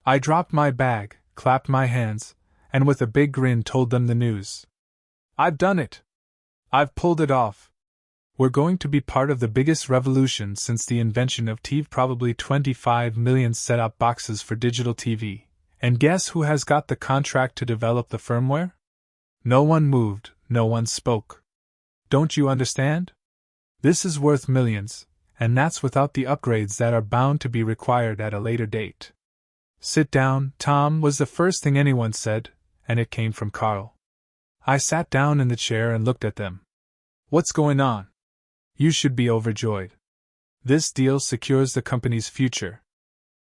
S1: I dropped my bag, clapped my hands, and with a big grin told them the news. I've done it! I've pulled it off! We're going to be part of the biggest revolution since the invention of TV, probably 25 million set-top boxes for digital TV. And guess who has got the contract to develop the firmware? No one moved, no one spoke. Don't you understand? This is worth millions, and that's without the upgrades that are bound to be required at a later date. Sit down, Tom, was the first thing anyone said, and it came from Carl. I sat down in the chair and looked at them. What's going on? You should be overjoyed. This deal secures the company's future.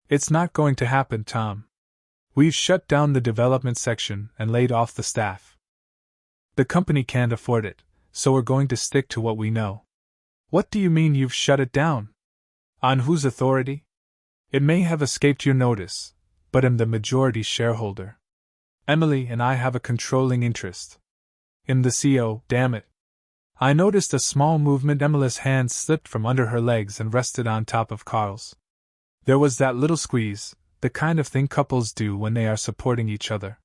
S1: It's not going to happen, Tom. We've shut down the development section and laid off the staff. The company can't afford it, so we're going to stick to what we know. What do you mean you've shut it down? On whose authority? It may have escaped your notice, but I'm the majority shareholder. Emily and I have a controlling interest. I'm the CEO, damn it. I noticed a small movement. Emily's hand slipped from under her legs and rested on top of Carl's. There was that little squeeze, the kind of thing couples do when they are supporting each other.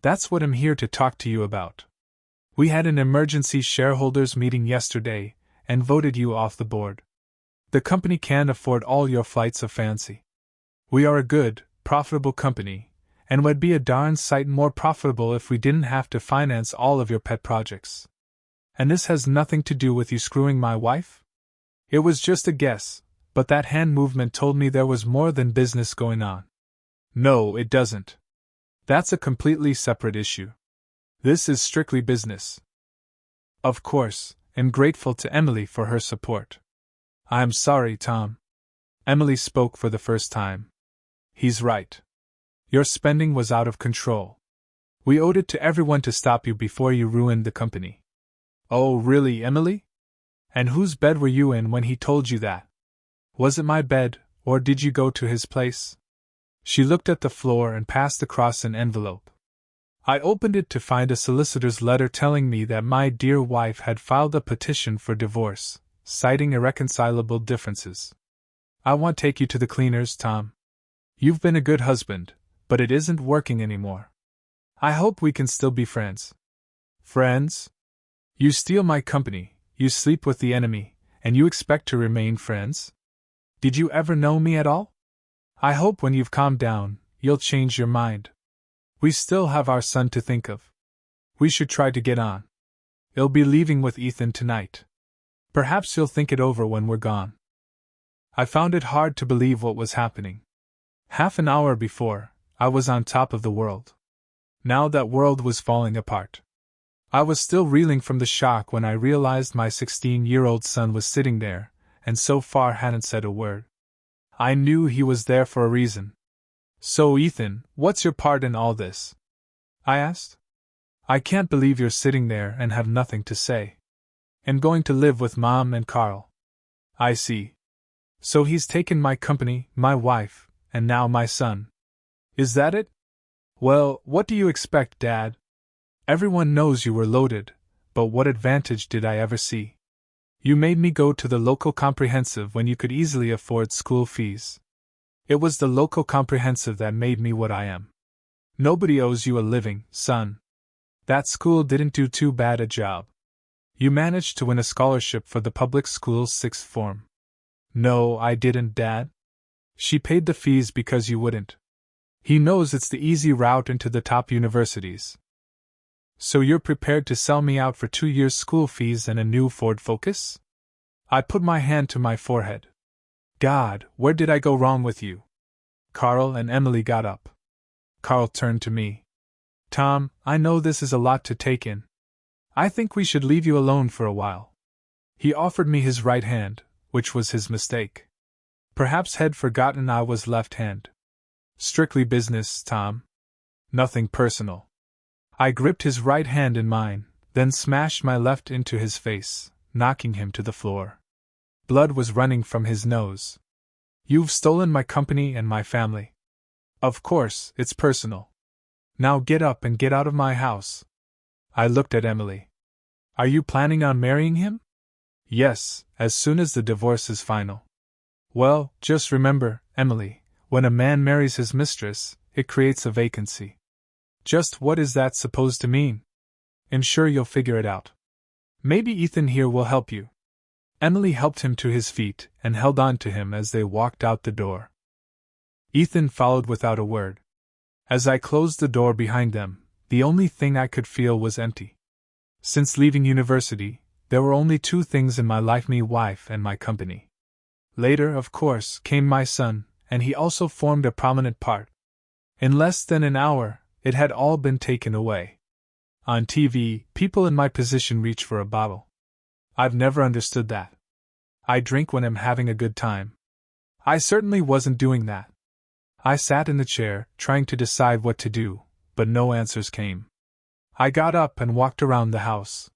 S1: That's what I'm here to talk to you about. We had an emergency shareholders meeting yesterday and voted you off the board. The company can't afford all your flights of fancy. We are a good, profitable company, and would be a darn sight more profitable if we didn't have to finance all of your pet projects. And this has nothing to do with you screwing my wife? It was just a guess, but that hand movement told me there was more than business going on. No, it doesn't. That's a completely separate issue. This is strictly business. Of course, I'm grateful to Emily for her support. I'm sorry, Tom. Emily spoke for the first time. He's right. Your spending was out of control. We owed it to everyone to stop you before you ruined the company. Oh, really, Emily? And whose bed were you in when he told you that? Was it my bed, or did you go to his place? She looked at the floor and passed across an envelope. I opened it to find a solicitor's letter telling me that my dear wife had filed a petition for divorce, citing irreconcilable differences. I won't take you to the cleaners, Tom. You've been a good husband, but it isn't working anymore. I hope we can still be friends. Friends? You steal my company, you sleep with the enemy, and you expect to remain friends? Did you ever know me at all? I hope when you've calmed down, you'll change your mind. We still have our son to think of. We should try to get on. I'll be leaving with Ethan tonight. Perhaps you'll think it over when we're gone. I found it hard to believe what was happening. Half an hour before, I was on top of the world. Now that world was falling apart. I was still reeling from the shock when I realized my 16-year-old son was sitting there, and so far hadn't said a word. I knew he was there for a reason. So, Ethan, what's your part in all this? I asked. I can't believe you're sitting there and have nothing to say. I'm going to live with Mom and Carl. I see. So he's taken my company, my wife, and now my son. Is that it? Well, what do you expect, Dad? Everyone knows you were loaded, but what advantage did I ever see? You made me go to the local comprehensive when you could easily afford school fees. It was the local comprehensive that made me what I am. Nobody owes you a living, son. That school didn't do too bad a job. You managed to win a scholarship for the public school's sixth form. No, I didn't, Dad. She paid the fees because you wouldn't. He knows it's the easy route into the top universities. So you're prepared to sell me out for 2 years' school fees and a new Ford Focus? I put my hand to my forehead. God, where did I go wrong with you? Carl and Emily got up. Carl turned to me. Tom, I know this is a lot to take in. I think we should leave you alone for a while. He offered me his right hand, which was his mistake. Perhaps had forgotten I was left-hand. Strictly business, Tom. Nothing personal. I gripped his right hand in mine, then smashed my left into his face, knocking him to the floor. Blood was running from his nose. You've stolen my company and my family. Of course, it's personal. Now get up and get out of my house. I looked at Emily. Are you planning on marrying him? Yes, as soon as the divorce is final. Well, just remember, Emily, when a man marries his mistress, it creates a vacancy. Just what is that supposed to mean? I'm sure you'll figure it out. Maybe Ethan here will help you. Emily helped him to his feet and held on to him as they walked out the door. Ethan followed without a word. As I closed the door behind them, the only thing I could feel was empty. Since leaving university, there were only 2 things in my life: me, wife, and my company. Later, of course, came my son, and he also formed a prominent part. In less than an hour, it had all been taken away. On TV, people in my position reach for a bottle. I've never understood that. I drink when I'm having a good time. I certainly wasn't doing that. I sat in the chair, trying to decide what to do, but no answers came. I got up and walked around the house.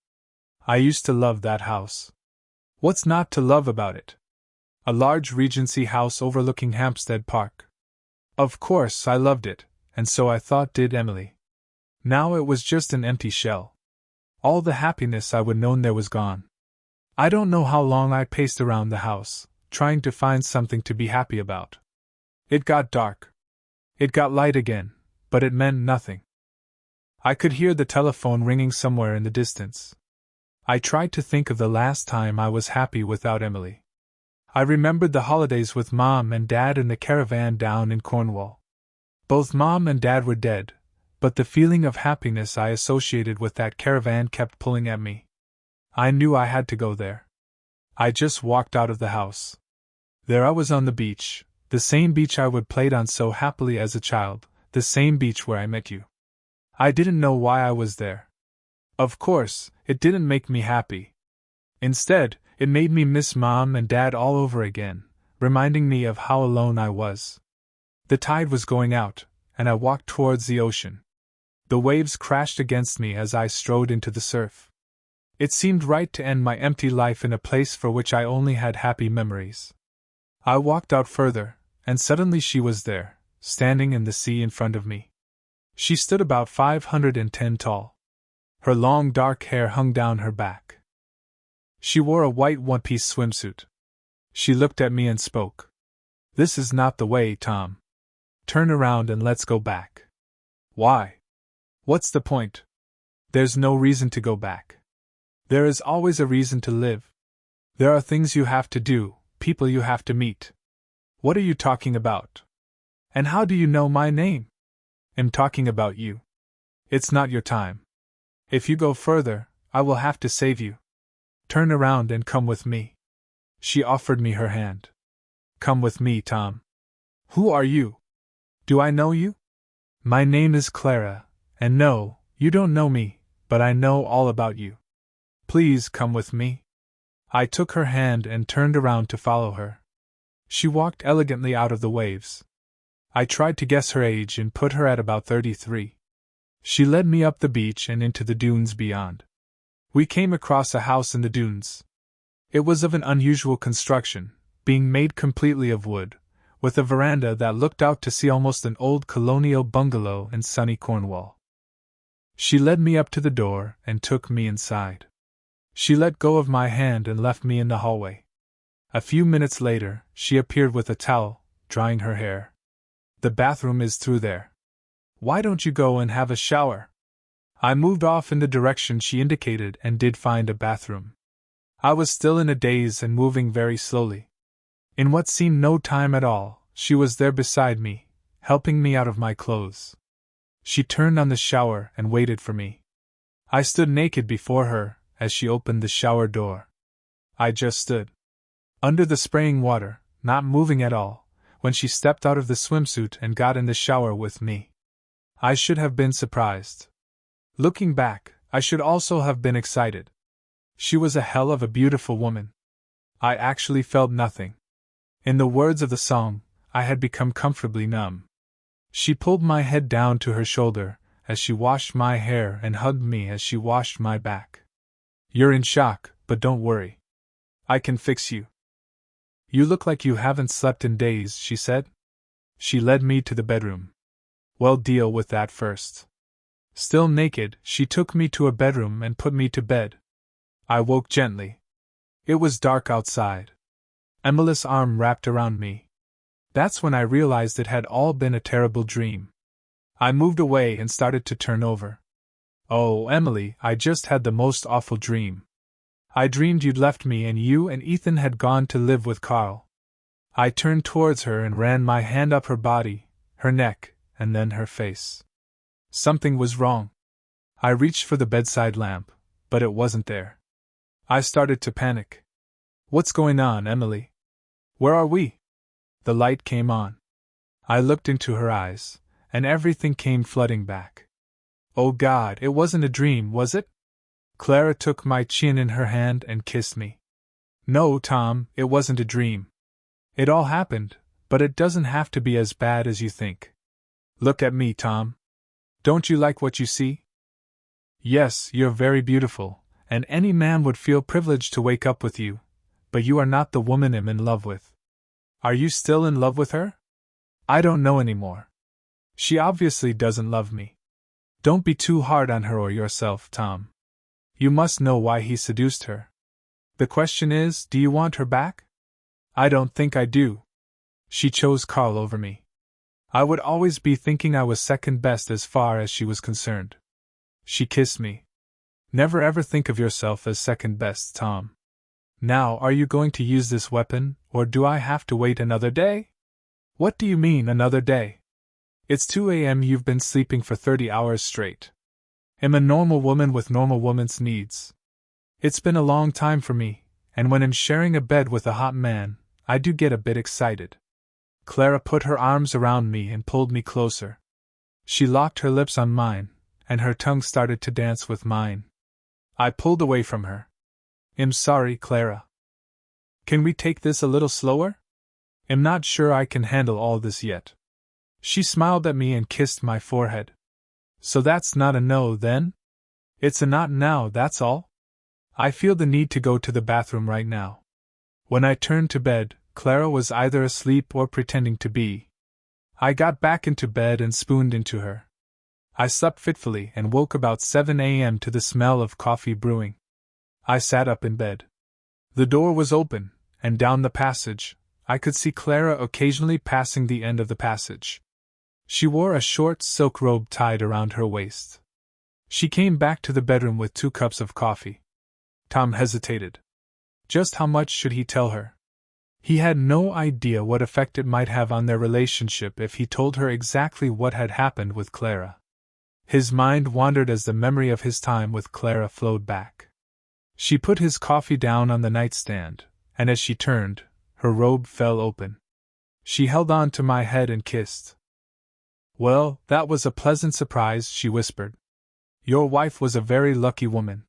S1: I used to love that house. What's not to love about it? A large Regency house overlooking Hampstead Park. Of course, I loved it, and so I thought did Emily. Now it was just an empty shell. All the happiness I would known there was gone. I don't know how long I paced around the house, trying to find something to be happy about. It got dark. It got light again, but it meant nothing. I could hear the telephone ringing somewhere in the distance. I tried to think of the last time I was happy without Emily. I remembered the holidays with Mom and Dad in the caravan down in Cornwall. Both Mom and Dad were dead, but the feeling of happiness I associated with that caravan kept pulling at me. I knew I had to go there. I just walked out of the house. There I was on the beach, the same beach I would played on so happily as a child, the same beach where I met you. I didn't know why I was there. Of course, it didn't make me happy. Instead, it made me miss Mom and Dad all over again, reminding me of how alone I was. The tide was going out, and I walked towards the ocean. The waves crashed against me as I strode into the surf. It seemed right to end my empty life in a place for which I only had happy memories. I walked out further, and suddenly she was there, standing in the sea in front of me. She stood about 510 tall. Her long dark hair hung down her back. She wore a white one-piece swimsuit. She looked at me and spoke. "This is not the way, Tom. Turn around and let's go back." "Why? What's the point?" "There's no reason to go back. There is always a reason to live. There are things you have to do, people you have to meet." "What are you talking about? And how do you know my name?" "I'm talking about you. It's not your time. If you go further, I will have to save you. Turn around and come with me." She offered me her hand. "Come with me, Tom." "Who are you? Do I know you?" "My name is Clara, and no, you don't know me, but I know all about you. Please come with me." I took her hand and turned around to follow her. She walked elegantly out of the waves. I tried to guess her age and put her at about 33. She led me up the beach and into the dunes beyond. We came across a house in the dunes. It was of an unusual construction, being made completely of wood, with a veranda that looked out to sea, almost an old colonial bungalow in sunny Cornwall. She led me up to the door and took me inside. She let go of my hand and left me in the hallway. A few minutes later, she appeared with a towel, drying her hair. "The bathroom is through there. Why don't you go and have a shower?" I moved off in the direction she indicated and did find a bathroom. I was still in a daze and moving very slowly. In what seemed no time at all, she was there beside me, helping me out of my clothes. She turned on the shower and waited for me. I stood naked before her as she opened the shower door. I just stood under the spraying water, not moving at all, when she stepped out of the swimsuit and got in the shower with me. I should have been surprised. Looking back, I should also have been excited. She was a hell of a beautiful woman. I actually felt nothing. In the words of the song, I had become comfortably numb. She pulled my head down to her shoulder as she washed my hair and hugged me as she washed my back. "You're in shock, but don't worry. I can fix you. You look like you haven't slept in days," she said. She led me to the bedroom. "Well, deal with that first." Still naked, she took me to a bedroom and put me to bed. I woke gently. It was dark outside. Emily's arm wrapped around me. That's when I realized it had all been a terrible dream. I moved away and started to turn over. "Oh, Emily, I just had the most awful dream. I dreamed you'd left me and you and Ethan had gone to live with Carl." I turned towards her and ran my hand up her body, her neck, and then her face. Something was wrong. I reached for the bedside lamp, but it wasn't there. I started to panic. "What's going on, Emily? Where are we?" The light came on. I looked into her eyes, and everything came flooding back. Oh God, it wasn't a dream, was it? Clara took my chin in her hand and kissed me. No, Tom, it wasn't a dream. It all happened, but it doesn't have to be as bad as you think. Look at me, Tom. Don't you like what you see? Yes, you're very beautiful, and any man would feel privileged to wake up with you, but you are not the woman I'm in love with. Are you still in love with her? I don't know anymore. She obviously doesn't love me. Don't be too hard on her or yourself, Tom. You must know why he seduced her. The question is, do you want her back? I don't think I do. She chose Carl over me. I would always be thinking I was second best as far as she was concerned. She kissed me. Never ever think of yourself as second best, Tom. Now, are you going to use this weapon, or do I have to wait another day? What do you mean, another day? It's 2 a.m. You've been sleeping for 30 hours straight. I'm a normal woman with normal woman's needs. It's been a long time for me, and when I'm sharing a bed with a hot man, I do get a bit excited. Clara put her arms around me and pulled me closer. She locked her lips on mine, and her tongue started to dance with mine. I pulled away from her. I'm sorry, Clara. Can we take this a little slower? I'm not sure I can handle all this yet. She smiled at me and kissed my forehead. So that's not a no, then? It's a not now, that's all? I feel the need to go to the bathroom right now. When I turned to bed, Clara was either asleep or pretending to be. I got back into bed and spooned into her. I slept fitfully and woke about 7 a.m. to the smell of coffee brewing. I sat up in bed. The door was open, and down the passage, I could see Clara occasionally passing the end of the passage. She wore a short silk robe tied around her waist. She came back to the bedroom with 2 cups of coffee. Tom hesitated. Just how much should he tell her? He had no idea what effect it might have on their relationship if he told her exactly what had happened with Clara. His mind wandered as the memory of his time with Clara flowed back. She put his coffee down on the nightstand, and as she turned, her robe fell open. She held on to my head and kissed. Well, that was a pleasant surprise, she whispered. Your wife was a very lucky woman.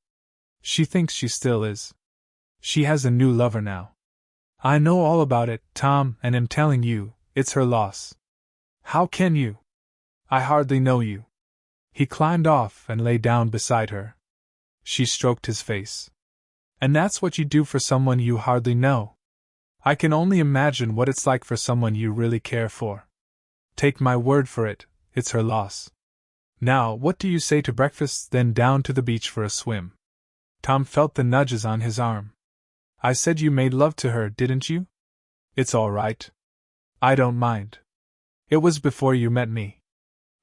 S1: She thinks she still is. She has a new lover now. I know all about it, Tom, and am telling you, it's her loss. How can you? I hardly know you. He climbed off and lay down beside her. She stroked his face. And that's what you do for someone you hardly know. I can only imagine what it's like for someone you really care for. Take my word for it, it's her loss. Now, what do you say to breakfast, then down to the beach for a swim? Tom felt the nudges on his arm. I said you made love to her, didn't you? It's all right. I don't mind. It was before you met me.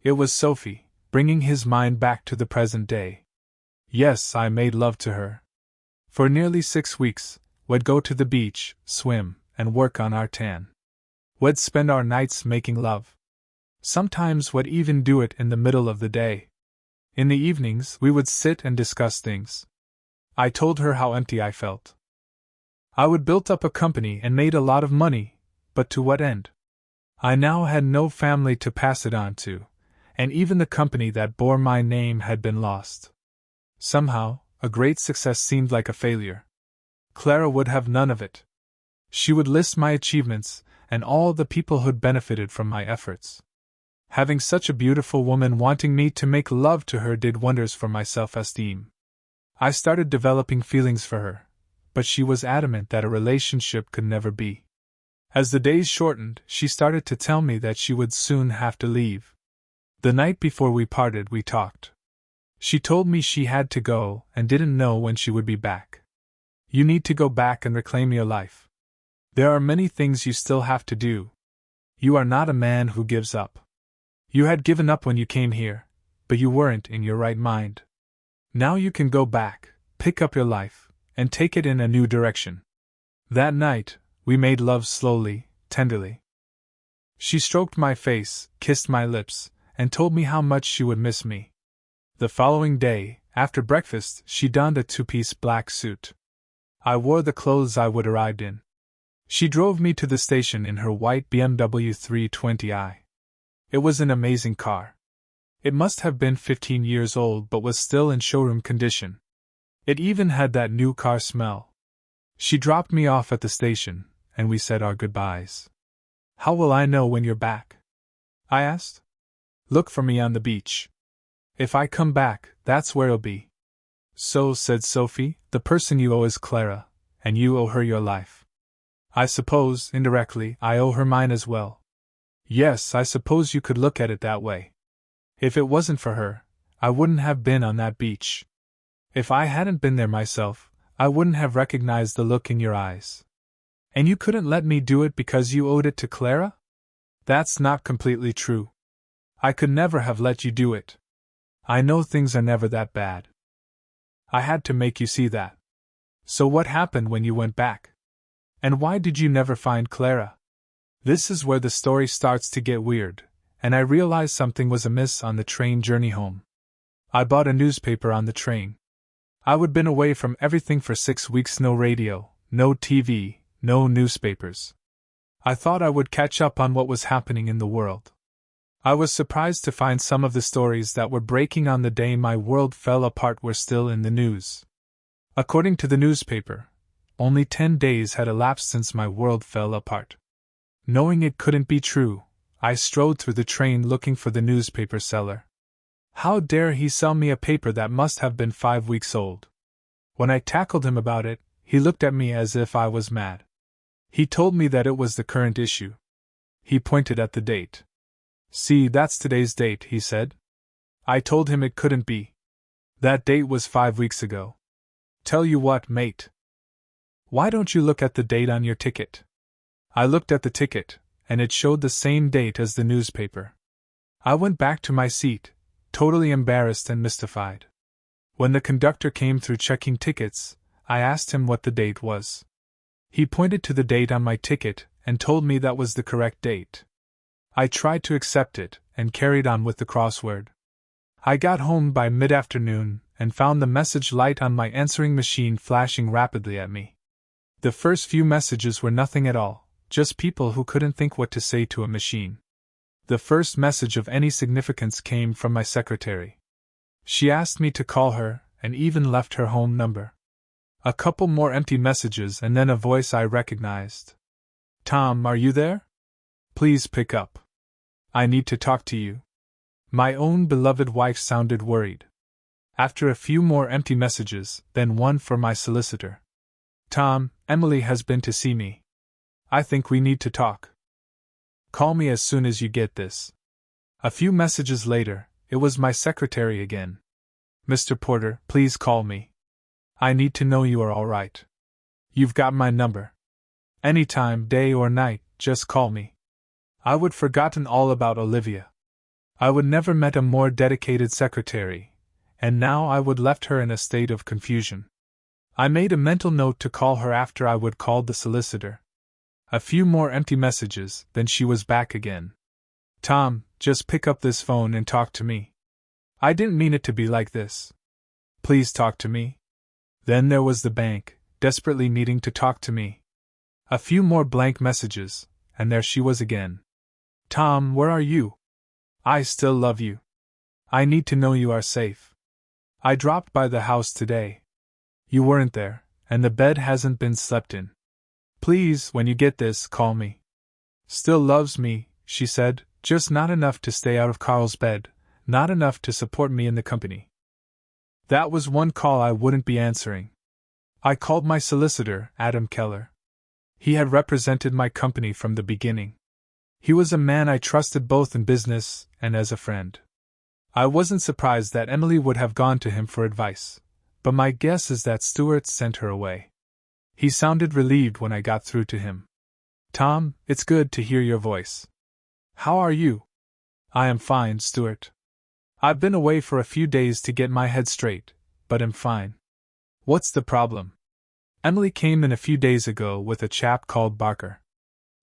S1: It was Sophie, bringing his mind back to the present day. Yes, I made love to her. For nearly 6 weeks, we'd go to the beach, swim, and work on our tan. We'd spend our nights making love. Sometimes we'd even do it in the middle of the day. In the evenings, we would sit and discuss things. I told her how empty I felt. I would built up a company and made a lot of money, but to what end? I now had no family to pass it on to, and even the company that bore my name had been lost. Somehow, a great success seemed like a failure. Clara would have none of it. She would list my achievements and all the people who'd benefited from my efforts. Having such a beautiful woman wanting me to make love to her did wonders for my self-esteem. I started developing feelings for her, but she was adamant that a relationship could never be. As the days shortened, she started to tell me that she would soon have to leave. The night before we parted, we talked. She told me she had to go and didn't know when she would be back. You need to go back and reclaim your life. There are many things you still have to do. You are not a man who gives up. You had given up when you came here, but you weren't in your right mind. Now you can go back, pick up your life, and take it in a new direction. That night, we made love slowly, tenderly. She stroked my face, kissed my lips, and told me how much she would miss me. The following day, after breakfast, she donned a 2-piece black suit. I wore the clothes I would arrived in. She drove me to the station in her white BMW 320i. It was an amazing car. It must have been 15 years old but was still in showroom condition. It even had that new car smell. She dropped me off at the station, and we said our goodbyes. How will I know when you're back? I asked. Look for me on the beach. If I come back, that's where it'll be. So, said Sophie, the person you owe is Clara, and you owe her your life. I suppose, indirectly, I owe her mine as well. Yes, I suppose you could look at it that way. If it wasn't for her, I wouldn't have been on that beach. If I hadn't been there myself, I wouldn't have recognized the look in your eyes. And you couldn't let me do it because you owed it to Clara? That's not completely true. I could never have let you do it. I know things are never that bad. I had to make you see that. So what happened when you went back? And why did you never find Clara? This is where the story starts to get weird, and I realized something was amiss on the train journey home. I bought a newspaper on the train. I'd been away from everything for 6 weeks, no radio, no TV, no newspapers. I thought I would catch up on what was happening in the world. I was surprised to find some of the stories that were breaking on the day my world fell apart were still in the news. According to the newspaper, only 10 days had elapsed since my world fell apart. Knowing it couldn't be true, I strode through the train looking for the newspaper seller. How dare he sell me a paper that must have been 5 weeks old? When I tackled him about it, he looked at me as if I was mad. He told me that it was the current issue. He pointed at the date. See, that's today's date, he said. I told him it couldn't be. That date was 5 weeks ago. Tell you what, mate. Why don't you look at the date on your ticket? I looked at the ticket, and it showed the same date as the newspaper. I went back to my seat, totally embarrassed and mystified. When the conductor came through checking tickets, I asked him what the date was. He pointed to the date on my ticket and told me that was the correct date. I tried to accept it and carried on with the crossword. I got home by mid-afternoon and found the message light on my answering machine flashing rapidly at me. The first few messages were nothing at all, just people who couldn't think what to say to a machine. The first message of any significance came from my secretary. She asked me to call her and even left her home number. A couple more empty messages and then a voice I recognized. Tom, are you there? Please pick up. I need to talk to you. My own beloved wife sounded worried. After a few more empty messages, then one for my solicitor. Tom, Emily has been to see me. I think we need to talk. Call me as soon as you get this. A few messages later, it was my secretary again. Mr. Porter, please call me. I need to know you are all right. You've got my number. Anytime, day or night, just call me. I would forgotten all about Olivia. I would never met a more dedicated secretary, and now I would left her in a state of confusion. I made a mental note to call her after I would called the solicitor. A few more empty messages, then she was back again. Tom, just pick up this phone and talk to me. I didn't mean it to be like this. Please talk to me. Then there was the bank, desperately needing to talk to me. A few more blank messages, and there she was again. Tom, where are you? I still love you. I need to know you are safe. I dropped by the house today. You weren't there, and the bed hasn't been slept in. Please, when you get this, call me. Still loves me, she said, just not enough to stay out of Carl's bed, not enough to support me in the company. That was one call I wouldn't be answering. I called my solicitor, Adam Keller. He had represented my company from the beginning. He was a man I trusted both in business and as a friend. I wasn't surprised that Emily would have gone to him for advice, but my guess is that Stuart sent her away. He sounded relieved when I got through to him. Tom, it's good to hear your voice. How are you? I am fine, Stuart. I've been away for a few days to get my head straight, but am fine. What's the problem? Emily came in a few days ago with a chap called Barker.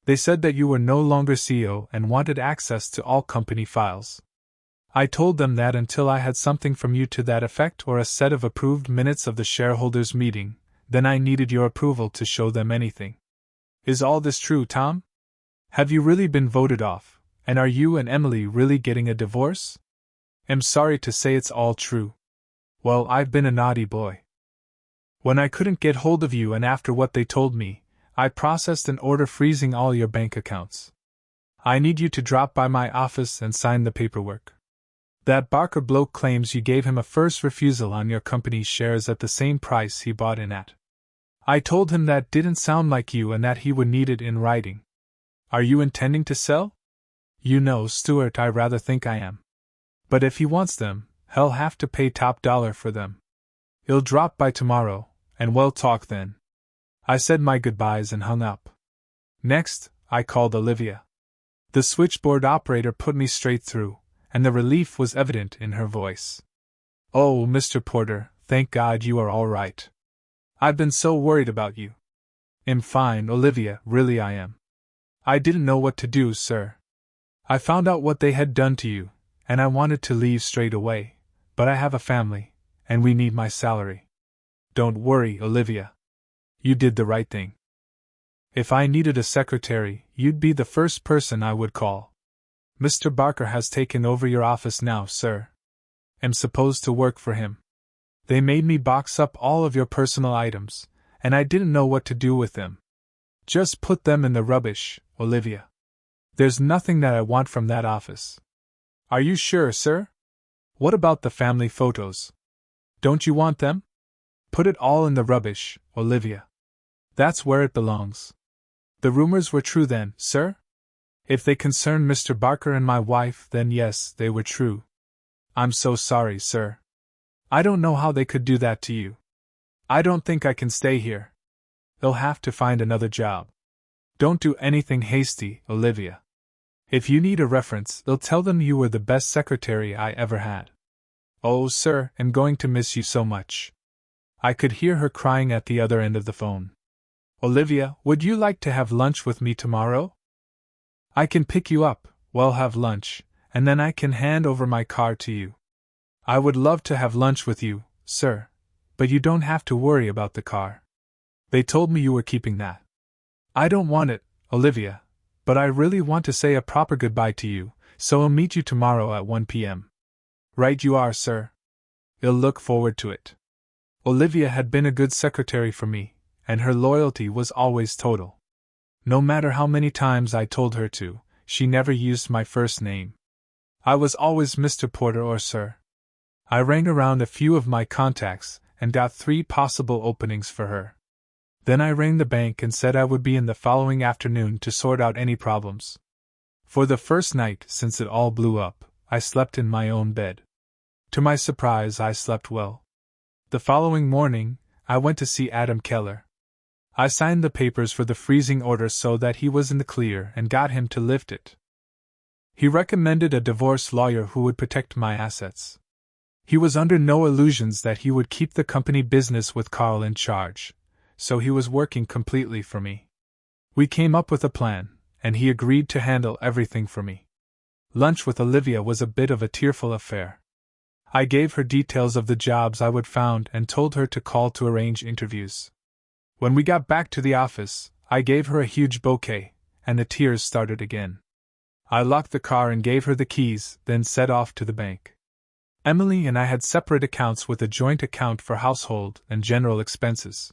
S1: They said that you were no longer CEO and wanted access to all company files. I told them that until I had something from you to that effect or a set of approved minutes of the shareholders' meeting, then I needed your approval to show them anything. Is all this true, Tom? Have you really been voted off, and are you and Emily really getting a divorce? I'm sorry to say it's all true. Well, I've been a naughty boy. When I couldn't get hold of you and after what they told me, I processed an order freezing all your bank accounts. I need you to drop by my office and sign the paperwork. That Barker bloke claims you gave him a first refusal on your company's shares at the same price he bought in at. I told him that didn't sound like you and that he would need it in writing. Are you intending to sell? You know, Stuart, I rather think I am. But if he wants them, he'll have to pay top dollar for them. He'll drop by tomorrow, and we'll talk then. I said my goodbyes and hung up. Next, I called Olivia. The switchboard operator put me straight through, and the relief was evident in her voice. Oh, Mr. Porter, thank God you are all right. I've been so worried about you. I'm fine, Olivia, really I am. I didn't know what to do, sir. I found out what they had done to you, and I wanted to leave straight away, but I have a family, and we need my salary. Don't worry, Olivia. You did the right thing. If I needed a secretary, you'd be the first person I would call. Mr. Barker has taken over your office now, sir. I'm supposed to work for him. They made me box up all of your personal items, and I didn't know what to do with them. Just put them in the rubbish, Olivia. There's nothing that I want from that office. Are you sure, sir? What about the family photos? Don't you want them? Put it all in the rubbish, Olivia. That's where it belongs. The rumors were true then, sir? If they concerned Mr. Barker and my wife, then yes, they were true. I'm so sorry, sir. I don't know how they could do that to you. I don't think I can stay here. They'll have to find another job. Don't do anything hasty, Olivia. If you need a reference, they'll tell them you were the best secretary I ever had. Oh, sir, I'm going to miss you so much. I could hear her crying at the other end of the phone. Olivia, would you like to have lunch with me tomorrow? I can pick you up, we'll have lunch, and then I can hand over my car to you. I would love to have lunch with you, sir, but you don't have to worry about the car. They told me you were keeping that. I don't want it, Olivia, but I really want to say a proper goodbye to you, so I'll meet you tomorrow at 1 p.m. Right you are, sir. I'll look forward to it. Olivia had been a good secretary for me, and her loyalty was always total. No matter how many times I told her to, she never used my first name. I was always Mr. Porter or Sir. I rang around a few of my contacts and got 3 possible openings for her. Then I rang the bank and said I would be in the following afternoon to sort out any problems. For the first night since it all blew up, I slept in my own bed. To my surprise, I slept well. The following morning, I went to see Adam Keller. I signed the papers for the freezing order so that he was in the clear and got him to lift it. He recommended a divorce lawyer who would protect my assets. He was under no illusions that he would keep the company business with Carl in charge, so he was working completely for me. We came up with a plan, and he agreed to handle everything for me. Lunch with Olivia was a bit of a tearful affair. I gave her details of the jobs I would found and told her to call to arrange interviews. When we got back to the office, I gave her a huge bouquet, and the tears started again. I locked the car and gave her the keys, then set off to the bank. Emily and I had separate accounts with a joint account for household and general expenses.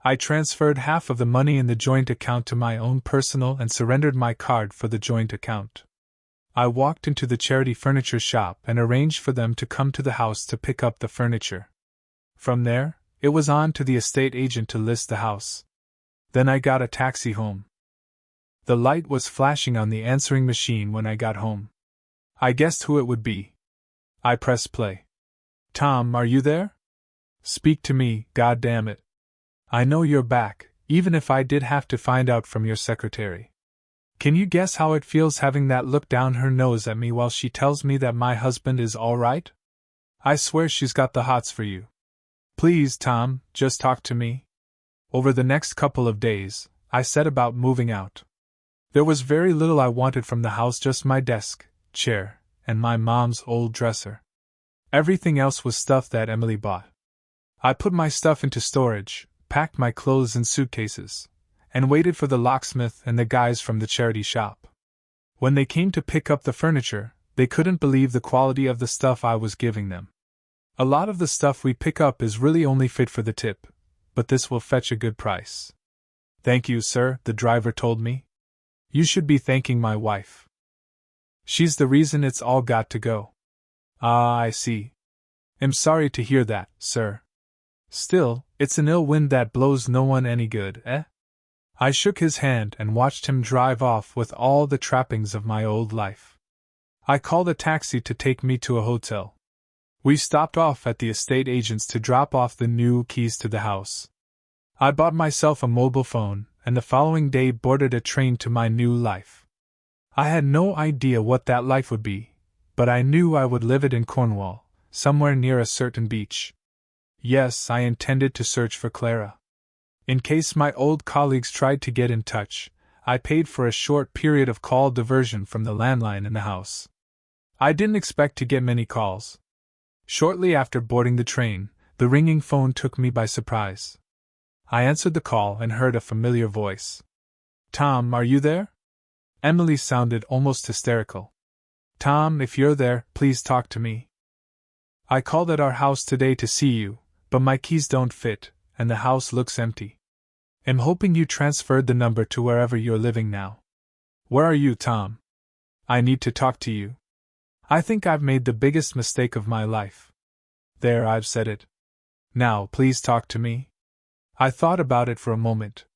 S1: I transferred half of the money in the joint account to my own personal and surrendered my card for the joint account. I walked into the charity furniture shop and arranged for them to come to the house to pick up the furniture. From there, it was on to the estate agent to list the house. Then I got a taxi home. The light was flashing on the answering machine when I got home. I guessed who it would be. I pressed play. Tom, are you there? Speak to me, God damn it. I know you're back, even if I did have to find out from your secretary. Can you guess how it feels having that look down her nose at me while she tells me that my husband is all right? I swear she's got the hots for you. Please, Tom, just talk to me. Over the next couple of days, I set about moving out. There was very little I wanted from the house, just my desk, chair, and my mom's old dresser. Everything else was stuff that Emily bought. I put my stuff into storage, packed my clothes in suitcases, and waited for the locksmith and the guys from the charity shop. When they came to pick up the furniture, they couldn't believe the quality of the stuff I was giving them. A lot of the stuff we pick up is really only fit for the tip, but this will fetch a good price." "Thank you, sir," the driver told me. "You should be thanking my wife. She's the reason it's all got to go." "Ah, I see. I'm sorry to hear that, sir. Still, it's an ill wind that blows no one any good, eh?" I shook his hand and watched him drive off with all the trappings of my old life. I called a taxi to take me to a hotel. We stopped off at the estate agent's to drop off the new keys to the house. I bought myself a mobile phone, and the following day boarded a train to my new life. I had no idea what that life would be, but I knew I would live it in Cornwall, somewhere near a certain beach. Yes, I intended to search for Clara. In case my old colleagues tried to get in touch, I paid for a short period of call diversion from the landline in the house. I didn't expect to get many calls. Shortly after boarding the train, the ringing phone took me by surprise. I answered the call and heard a familiar voice. "Tom, are you there?" Emily sounded almost hysterical. "Tom, if you're there, please talk to me. I called at our house today to see you, but my keys don't fit, and the house looks empty. I'm hoping you transferred the number to wherever you're living now. Where are you, Tom? I need to talk to you. I think I've made the biggest mistake of my life." "There, I've said it. Now, please talk to me." I thought about it for a moment.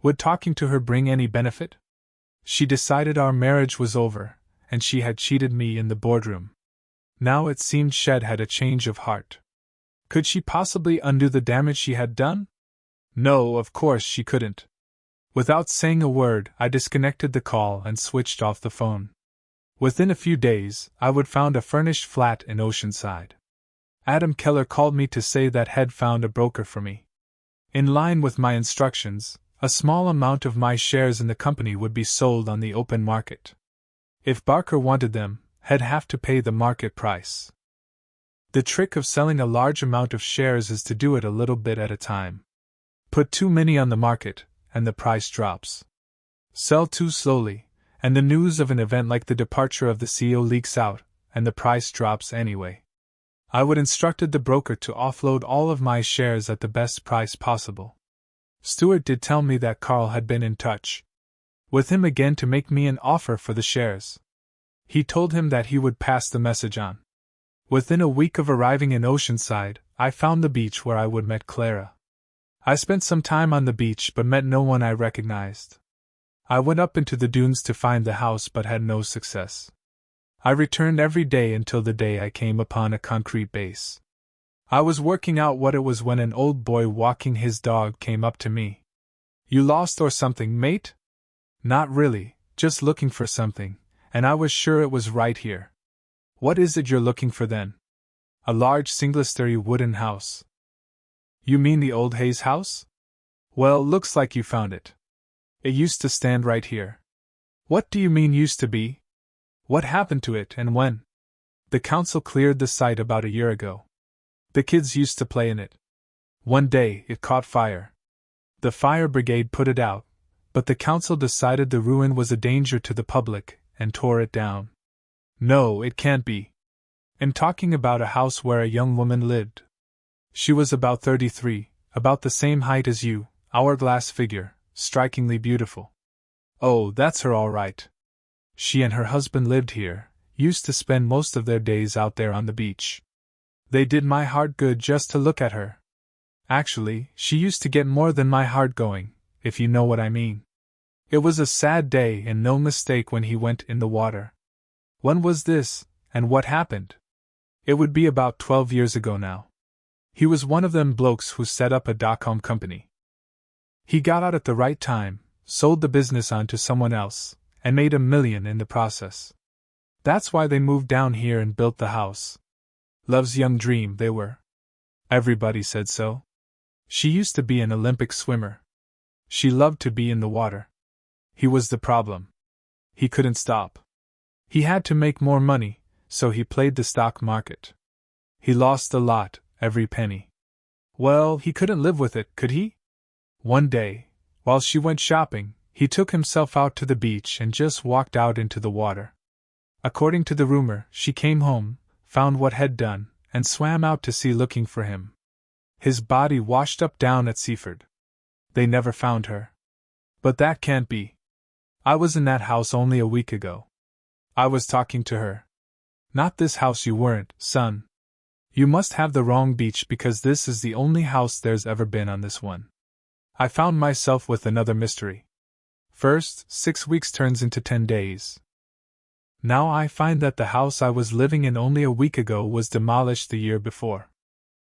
S1: Would talking to her bring any benefit? She decided our marriage was over, and she had cheated me in the boardroom. Now it seemed Shed had a change of heart. Could she possibly undo the damage she had done? No, of course she couldn't. Without saying a word, I disconnected the call and switched off the phone. Within a few days, I would found a furnished flat in Oceanside. Adam Keller called me to say that he'd found a broker for me. In line with my instructions, a small amount of my shares in the company would be sold on the open market. If Barker wanted them, he'd have to pay the market price. The trick of selling a large amount of shares is to do it a little bit at a time. Put too many on the market, and the price drops. Sell too slowly, and the news of an event like the departure of the CEO leaks out, and the price drops anyway. I would instructed the broker to offload all of my shares at the best price possible. Stewart did tell me that Carl had been in touch with him again to make me an offer for the shares. He told him that he would pass the message on. Within a week of arriving in Oceanside, I found the beach where I would meet Clara. I spent some time on the beach but met no one I recognized. I went up into the dunes to find the house but had no success. I returned every day until the day I came upon a concrete base. I was working out what it was when an old boy walking his dog came up to me. "You lost or something, mate?" "Not really, just looking for something, and I was sure it was right here." "What is it you're looking for then?" "A large single-story wooden house." "You mean the old Hayes house? Well, looks like you found it. It used to stand right here." "What do you mean used to be? What happened to it and when?" "The council cleared the site about a year ago. The kids used to play in it. One day, it caught fire. The fire brigade put it out, but the council decided the ruin was a danger to the public and tore it down." "No, it can't be. I'm talking about a house where a young woman lived. She was about 33, about the same height as you, hourglass figure, strikingly beautiful." "Oh, that's her all right. She and her husband lived here, used to spend most of their days out there on the beach. They did my heart good just to look at her. Actually, she used to get more than my heart going, if you know what I mean. It was a sad day and no mistake when he went in the water." "When was this, and what happened?" "It would be about 12 years ago now. He was one of them blokes who set up a dot-com company. He got out at the right time, sold the business on to someone else, and made $1 million in the process. That's why they moved down here and built the house. Love's young dream, they were. Everybody said so. She used to be an Olympic swimmer. She loved to be in the water. He was the problem. He couldn't stop. He had to make more money, so he played the stock market. He lost a lot, every penny. Well, he couldn't live with it, could he? One day, while she went shopping, he took himself out to the beach and just walked out into the water. According to the rumor, she came home, found what had done, and swam out to sea looking for him. His body washed up down at Seaford. They never found her. But that can't be. I was in that house only a week ago. I was talking to her. Not this house. You weren't, son. You must have the wrong beach because this is the only house there's ever been on this one. I found myself with another mystery. First, 6 weeks turns into 10 days. Now I find that the house I was living in only a week ago was demolished the year before.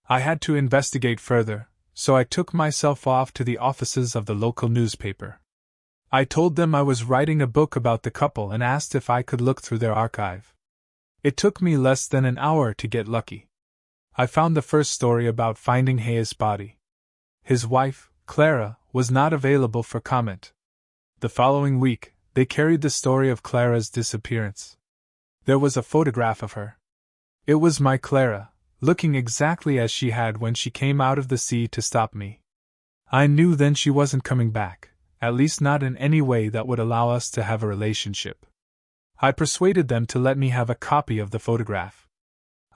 S1: I had to investigate further, so I took myself off to the offices of the local newspaper. I told them I was writing a book about the couple and asked if I could look through their archive. It took me less than an hour to get lucky. I found the first story about finding Hayes' body. His wife, Clara, was not available for comment. The following week, they carried the story of Clara's disappearance. There was a photograph of her. It was my Clara, looking exactly as she had when she came out of the sea to stop me. I knew then she wasn't coming back, at least not in any way that would allow us to have a relationship. I persuaded them to let me have a copy of the photograph.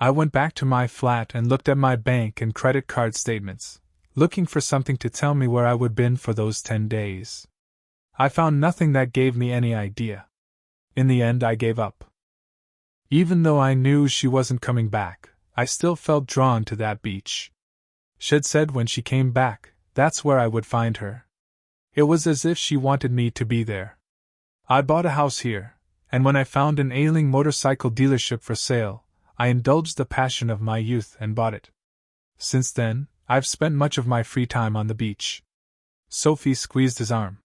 S1: I went back to my flat and looked at my bank and credit card statements, looking for something to tell me where I would been for those 10 days. I found nothing that gave me any idea. In the end, I gave up. Even though I knew she wasn't coming back, I still felt drawn to that beach. She'd said when she came back, that's where I would find her. It was as if she wanted me to be there. I bought a house here, and when I found an ailing motorcycle dealership for sale, I indulged the passion of my youth and bought it. Since then, I've spent much of my free time on the beach. Sophie squeezed his arm.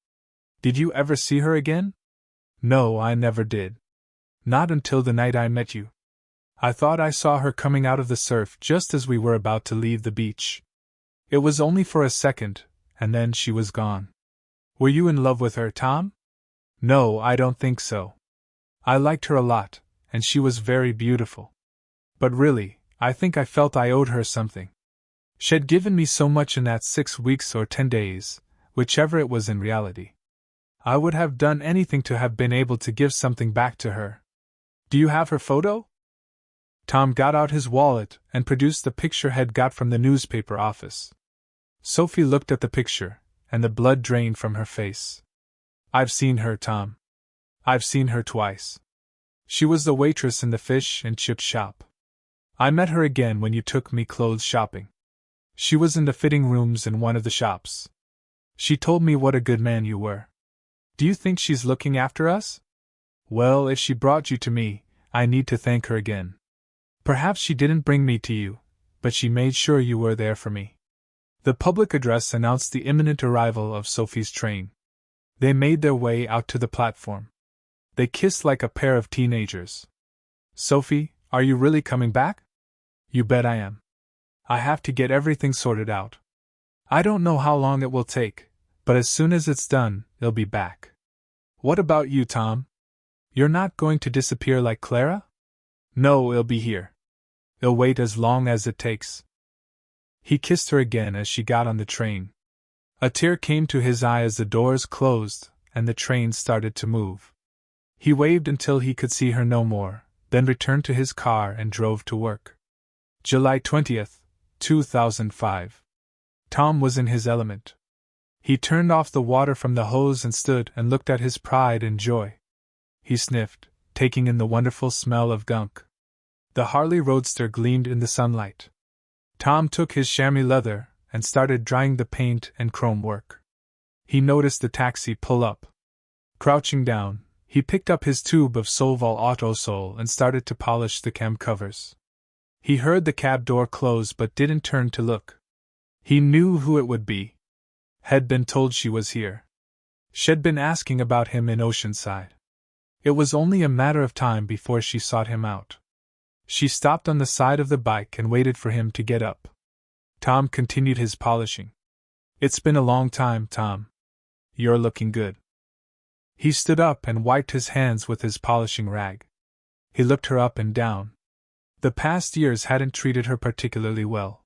S1: Did you ever see her again? No, I never did. Not until the night I met you. I thought I saw her coming out of the surf just as we were about to leave the beach. It was only for a second, and then she was gone. Were you in love with her, Tom? No, I don't think so. I liked her a lot, and she was very beautiful. But really, I think I felt I owed her something. She'd given me so much in that 6 weeks or 10 days, whichever it was in reality. I would have done anything to have been able to give something back to her. Do you have her photo? Tom got out his wallet and produced the picture he'd got from the newspaper office. Sophie looked at the picture, and the blood drained from her face. I've seen her, Tom. I've seen her twice. She was the waitress in the fish and chip shop. I met her again when you took me clothes shopping. She was in the fitting rooms in one of the shops. She told me what a good man you were. Do you think she's looking after us? Well, if she brought you to me, I need to thank her again. Perhaps she didn't bring me to you, but she made sure you were there for me. The public address announced the imminent arrival of Sophie's train. They made their way out to the platform. They kissed like a pair of teenagers. Sophie, are you really coming back? You bet I am. I have to get everything sorted out. I don't know how long it will take, but as soon as it's done, it'll be back. What about you, Tom? You're not going to disappear like Clara? No, it'll be here. It'll wait as long as it takes. He kissed her again as she got on the train. A tear came to his eye as the doors closed and the train started to move. He waved until he could see her no more, then returned to his car and drove to work. July 20th, 2005. Tom was in his element. He turned off the water from the hose and stood and looked at his pride and joy. He sniffed, taking in the wonderful smell of gunk. The Harley Roadster gleamed in the sunlight. Tom took his chamois leather and started drying the paint and chrome work. He noticed the taxi pull up. Crouching down, he picked up his tube of Solval Autosol and started to polish the cam covers. He heard the cab door close but didn't turn to look. He knew who it would be. Had been told she was here. She'd been asking about him in Oceanside. It was only a matter of time before she sought him out. She stopped on the side of the bike and waited for him to get up. Tom continued his polishing. It's been a long time, Tom. You're looking good. He stood up and wiped his hands with his polishing rag. He looked her up and down. The past years hadn't treated her particularly well.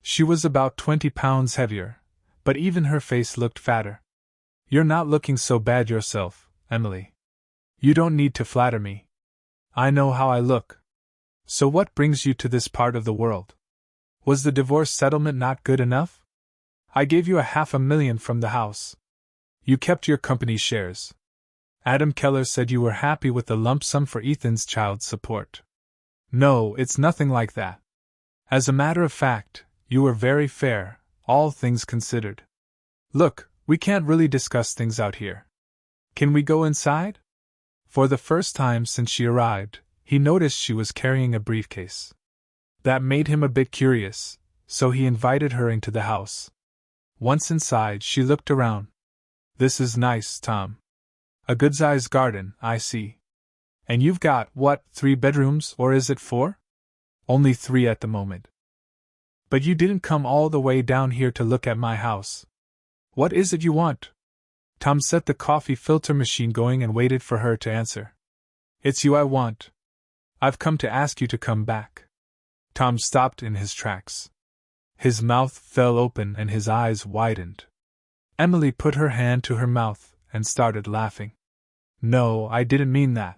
S1: She was about 20 pounds heavier, but even her face looked fatter. You're not looking so bad yourself, Emily. You don't need to flatter me. I know how I look. So what brings you to this part of the world? Was the divorce settlement not good enough? I gave you $500,000 from the house. You kept your company shares. Adam Keller said you were happy with the lump sum for Ethan's child support. No, it's nothing like that. As a matter of fact, you were very fair, all things considered. Look, we can't really discuss things out here. Can we go inside? For the first time since she arrived, he noticed she was carrying a briefcase. That made him a bit curious, so he invited her into the house. Once inside, she looked around. This is nice, Tom. A good-sized garden, I see. And you've got, 3 bedrooms, or is it 4? Only 3 at the moment. But you didn't come all the way down here to look at my house. What is it you want? Tom set the coffee filter machine going and waited for her to answer. It's you I want. I've come to ask you to come back. Tom stopped in his tracks. His mouth fell open and his eyes widened. Emily put her hand to her mouth and started laughing. No, I didn't mean that.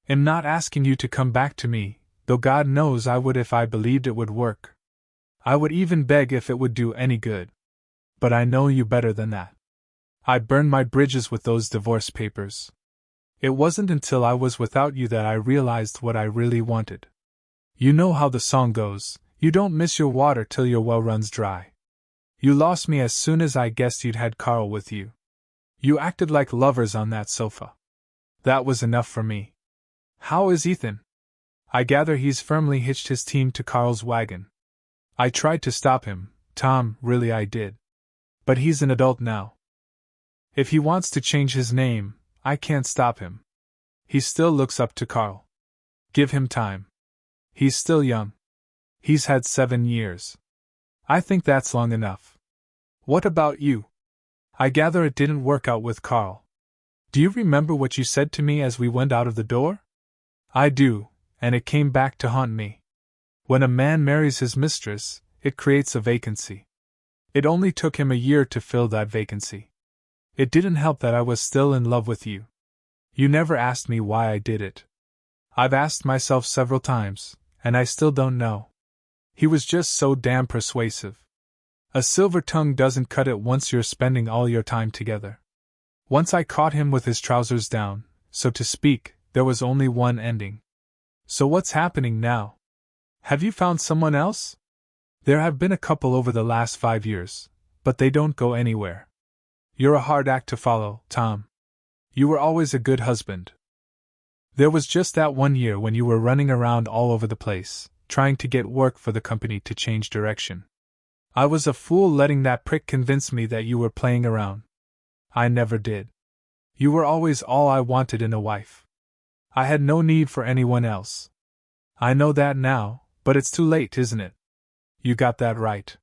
S1: I'm not asking you to come back to me, though God knows I would if I believed it would work. I would even beg if it would do any good. But I know you better than that. I burned my bridges with those divorce papers. It wasn't until I was without you that I realized what I really wanted. You know how the song goes, you don't miss your water till your well runs dry. You lost me as soon as I guessed you'd had Carl with you. You acted like lovers on that sofa. That was enough for me. How is Ethan? I gather he's firmly hitched his team to Carl's wagon. I tried to stop him, Tom, really I did. But he's an adult now. If he wants to change his name, I can't stop him. He still looks up to Carl. Give him time. He's still young. He's had 7 years. I think that's long enough. What about you? I gather it didn't work out with Carl. Do you remember what you said to me as we went out of the door? I do, and it came back to haunt me. When a man marries his mistress, it creates a vacancy. It only took him a year to fill that vacancy. It didn't help that I was still in love with you. You never asked me why I did it. I've asked myself several times, and I still don't know. He was just so damn persuasive. A silver tongue doesn't cut it once you're spending all your time together. Once I caught him with his trousers down, so to speak, there was only one ending. So what's happening now? Have you found someone else? There have been a couple over the last 5 years, but they don't go anywhere. You're a hard act to follow, Tom. You were always a good husband. There was just that one year when you were running around all over the place, trying to get work for the company to change direction. I was a fool letting that prick convince me that you were playing around. I never did. You were always all I wanted in a wife. I had no need for anyone else. I know that now, but it's too late, isn't it? You got that right.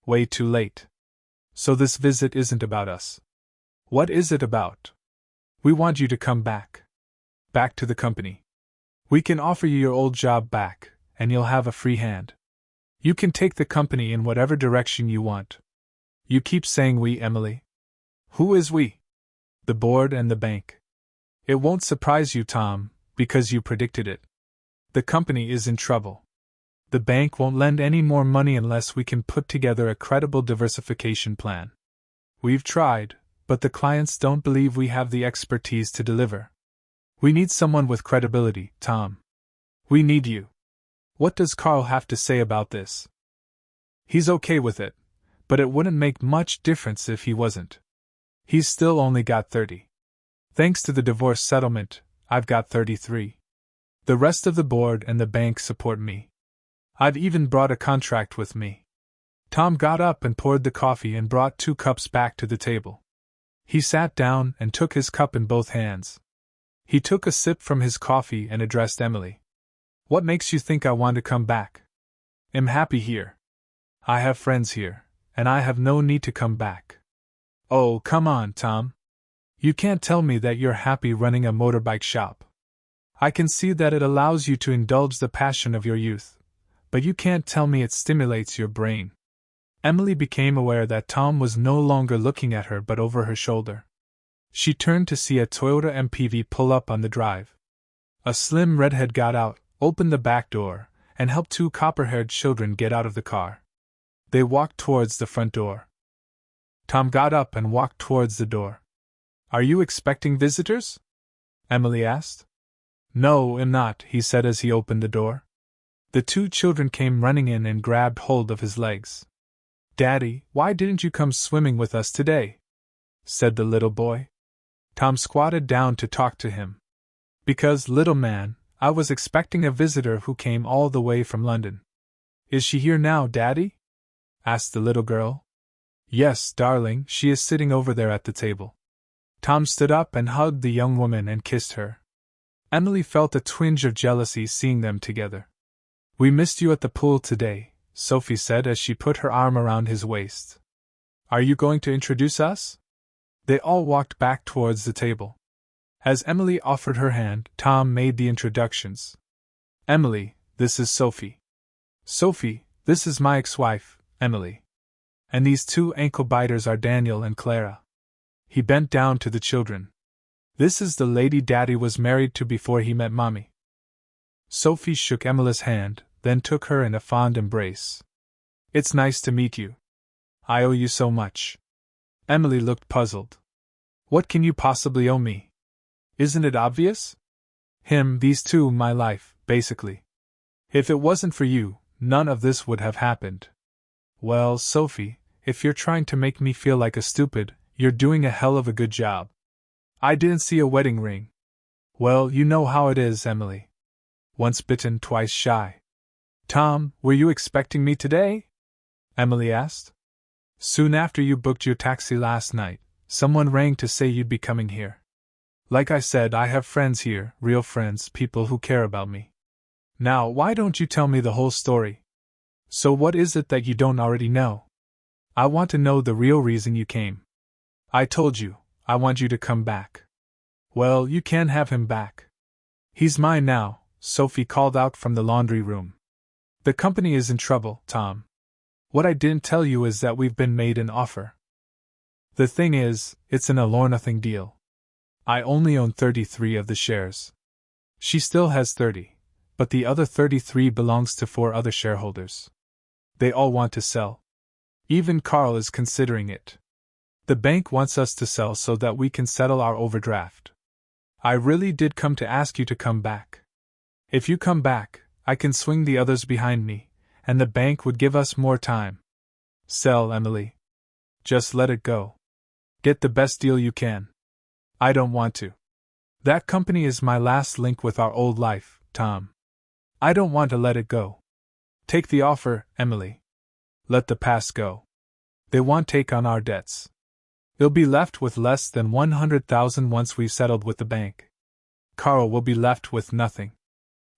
S1: Way too late. So this visit isn't about us. What is it about? We want you to come back. Back to the company. We can offer you your old job back, and you'll have a free hand. You can take the company in whatever direction you want. You keep saying we, Emily. Who is we? The board and the bank. It won't surprise you, Tom, because you predicted it. The company is in trouble. The bank won't lend any more money unless we can put together a credible diversification plan. We've tried, but the clients don't believe we have the expertise to deliver. We need someone with credibility, Tom. We need you. What does Carl have to say about this? He's okay with it, but it wouldn't make much difference if he wasn't. He's still only got 30. Thanks to the divorce settlement, I've got 33. The rest of the board and the bank support me. I've even brought a contract with me. Tom got up and poured the coffee and brought 2 cups back to the table. He sat down and took his cup in both hands. He took a sip from his coffee and addressed Emily. What makes you think I want to come back? I'm happy here. I have friends here, and I have no need to come back. Oh, come on, Tom. You can't tell me that you're happy running a motorbike shop. I can see that it allows you to indulge the passion of your youth, but you can't tell me it stimulates your brain. Emily became aware that Tom was no longer looking at her but over her shoulder. She turned to see a Toyota MPV pull up on the drive. A slim redhead got out, opened the back door, and helped two copper-haired children get out of the car. They walked towards the front door. Tom got up and walked towards the door. "Are you expecting visitors?" Emily asked. "No, I'm not," he said as he opened the door. The two children came running in and grabbed hold of his legs. "Daddy, why didn't you come swimming with us today?" said the little boy. Tom squatted down to talk to him. "Because, little man, I was expecting a visitor who came all the way from London." "Is she here now, Daddy?" asked the little girl. "Yes, darling, she is sitting over there at the table." Tom stood up and hugged the young woman and kissed her. Emily felt a twinge of jealousy seeing them together. "We missed you at the pool today," Sophie said as she put her arm around his waist. "Are you going to introduce us?" They all walked back towards the table. As Emily offered her hand, Tom made the introductions. "Emily, this is Sophie. Sophie, this is my ex-wife, Emily. And these two ankle-biters are Daniel and Clara." He bent down to the children. "This is the lady Daddy was married to before he met Mommy." Sophie shook Emily's hand, then took her in a fond embrace. "It's nice to meet you. I owe you so much." Emily looked puzzled. "What can you possibly owe me? Isn't it obvious? These two, my life, basically. If it wasn't for you, none of this would have happened." "Well, Sophie, if you're trying to make me feel like a stupid, you're doing a hell of a good job. I didn't see a wedding ring." "Well, you know how it is, Emily. Once bitten, twice shy." "Tom, were you expecting me today?" Emily asked. "Soon after you booked your taxi last night, someone rang to say you'd be coming here. Like I said, I have friends here, real friends, people who care about me. Now, why don't you tell me the whole story? So what is it that you don't already know? I want to know the real reason you came." "I told you, I want you to come back." "Well, you can have him back. He's mine now," Sophie called out from the laundry room. "The company is in trouble, Tom. What I didn't tell you is that we've been made an offer. The thing is, it's an all-or-nothing deal. I only own 33 of the shares. She still has 30, but the other 33 belongs to 4 other shareholders. They all want to sell. Even Carl is considering it. The bank wants us to sell so that we can settle our overdraft. I really did come to ask you to come back. If you come back, I can swing the others behind me, and the bank would give us more time. Sell, Emily. Just let it go. Get the best deal you can. I don't want to. That company is my last link with our old life, Tom. I don't want to let it go. Take the offer, Emily. Let the past go. They won't take on our debts. They'll be left with less than 100,000 once we've settled with the bank. Carl will be left with nothing.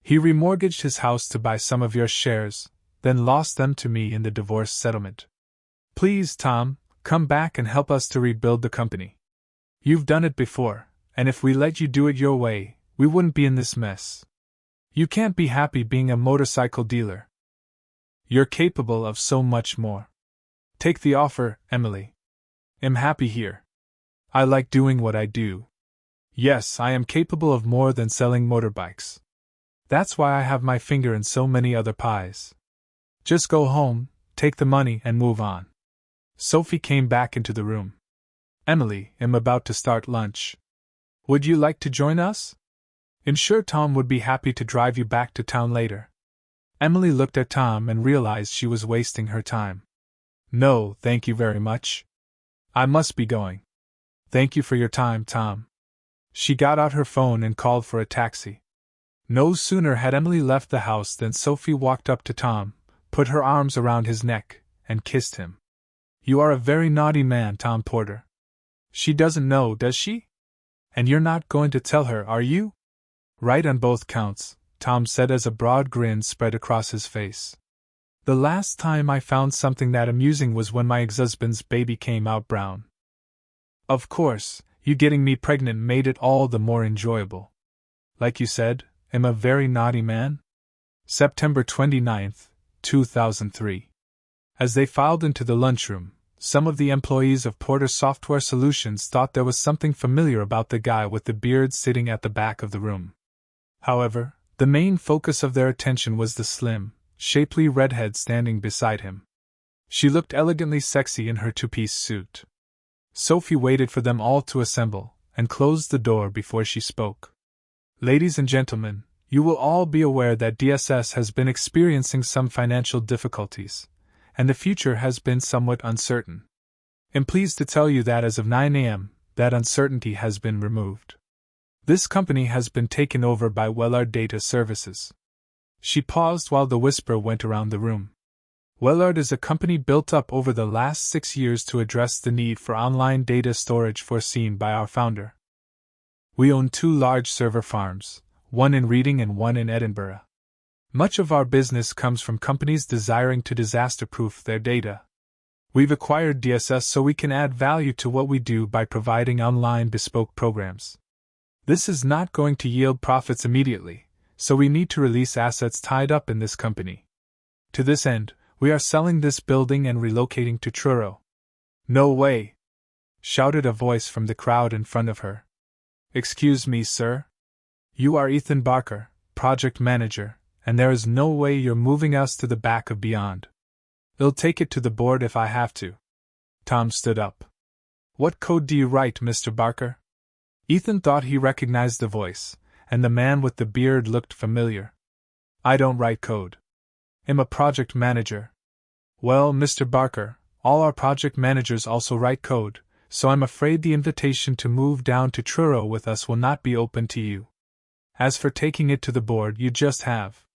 S1: He remortgaged his house to buy some of your shares, then lost them to me in the divorce settlement. Please, Tom, come back and help us to rebuild the company. You've done it before, and if we let you do it your way, we wouldn't be in this mess. You can't be happy being a motorcycle dealer. You're capable of so much more. Take the offer, Emily. I'm happy here. I like doing what I do. Yes, I am capable of more than selling motorbikes. That's why I have my finger in so many other pies. Just go home, take the money, and move on." Sophie came back into the room. "Emily, I'm about to start lunch. Would you like to join us? I'm sure Tom would be happy to drive you back to town later." Emily looked at Tom and realized she was wasting her time. "No, thank you very much. I must be going. Thank you for your time, Tom." She got out her phone and called for a taxi. No sooner had Emily left the house than Sophie walked up to Tom, put her arms around his neck, and kissed him. "You are a very naughty man, Tom Porter. She doesn't know, does she? And you're not going to tell her, are you?" "Right on both counts," Tom said as a broad grin spread across his face. "The last time I found something that amusing was when my ex-husband's baby came out brown. Of course, you getting me pregnant made it all the more enjoyable. Like you said, I'm a very naughty man." September 29th, 2003. As they filed into the lunchroom, some of the employees of Porter Software Solutions thought there was something familiar about the guy with the beard sitting at the back of the room. However, The main focus of their attention was the slim, shapely redhead standing beside him. She looked elegantly sexy in her two-piece suit. Sophie waited for them all to assemble, and closed the door before she spoke. Ladies and gentlemen, you will all be aware that DSS has been experiencing some financial difficulties, and the future has been somewhat uncertain. I'm pleased to tell you that as of 9 a.m., that uncertainty has been removed. This company has been taken over by Wellard Data Services. She paused while the whisper went around the room. Wellard is a company built up over the last 6 years to address the need for online data storage foreseen by our founder. We own 2 large server farms, one in Reading and one in Edinburgh. Much of our business comes from companies desiring to disaster-proof their data. We've acquired DSS so we can add value to what we do by providing online bespoke programs. This is not going to yield profits immediately, so we need to release assets tied up in this company. To this end, we are selling this building and relocating to Truro. No way! Shouted a voice from the crowd in front of her. Excuse me, sir? You are Ethan Barker, project manager, and there is no way you're moving us to the back of beyond. I'll take it to the board if I have to. Tom stood up. What code do you write, Mr. Barker? Ethan thought he recognized the voice, and the man with the beard looked familiar. I don't write code. I'm a project manager. Well, Mr. Barker, all our project managers also write code, so I'm afraid the invitation to move down to Truro with us will not be open to you. As for taking it to the board, you just have.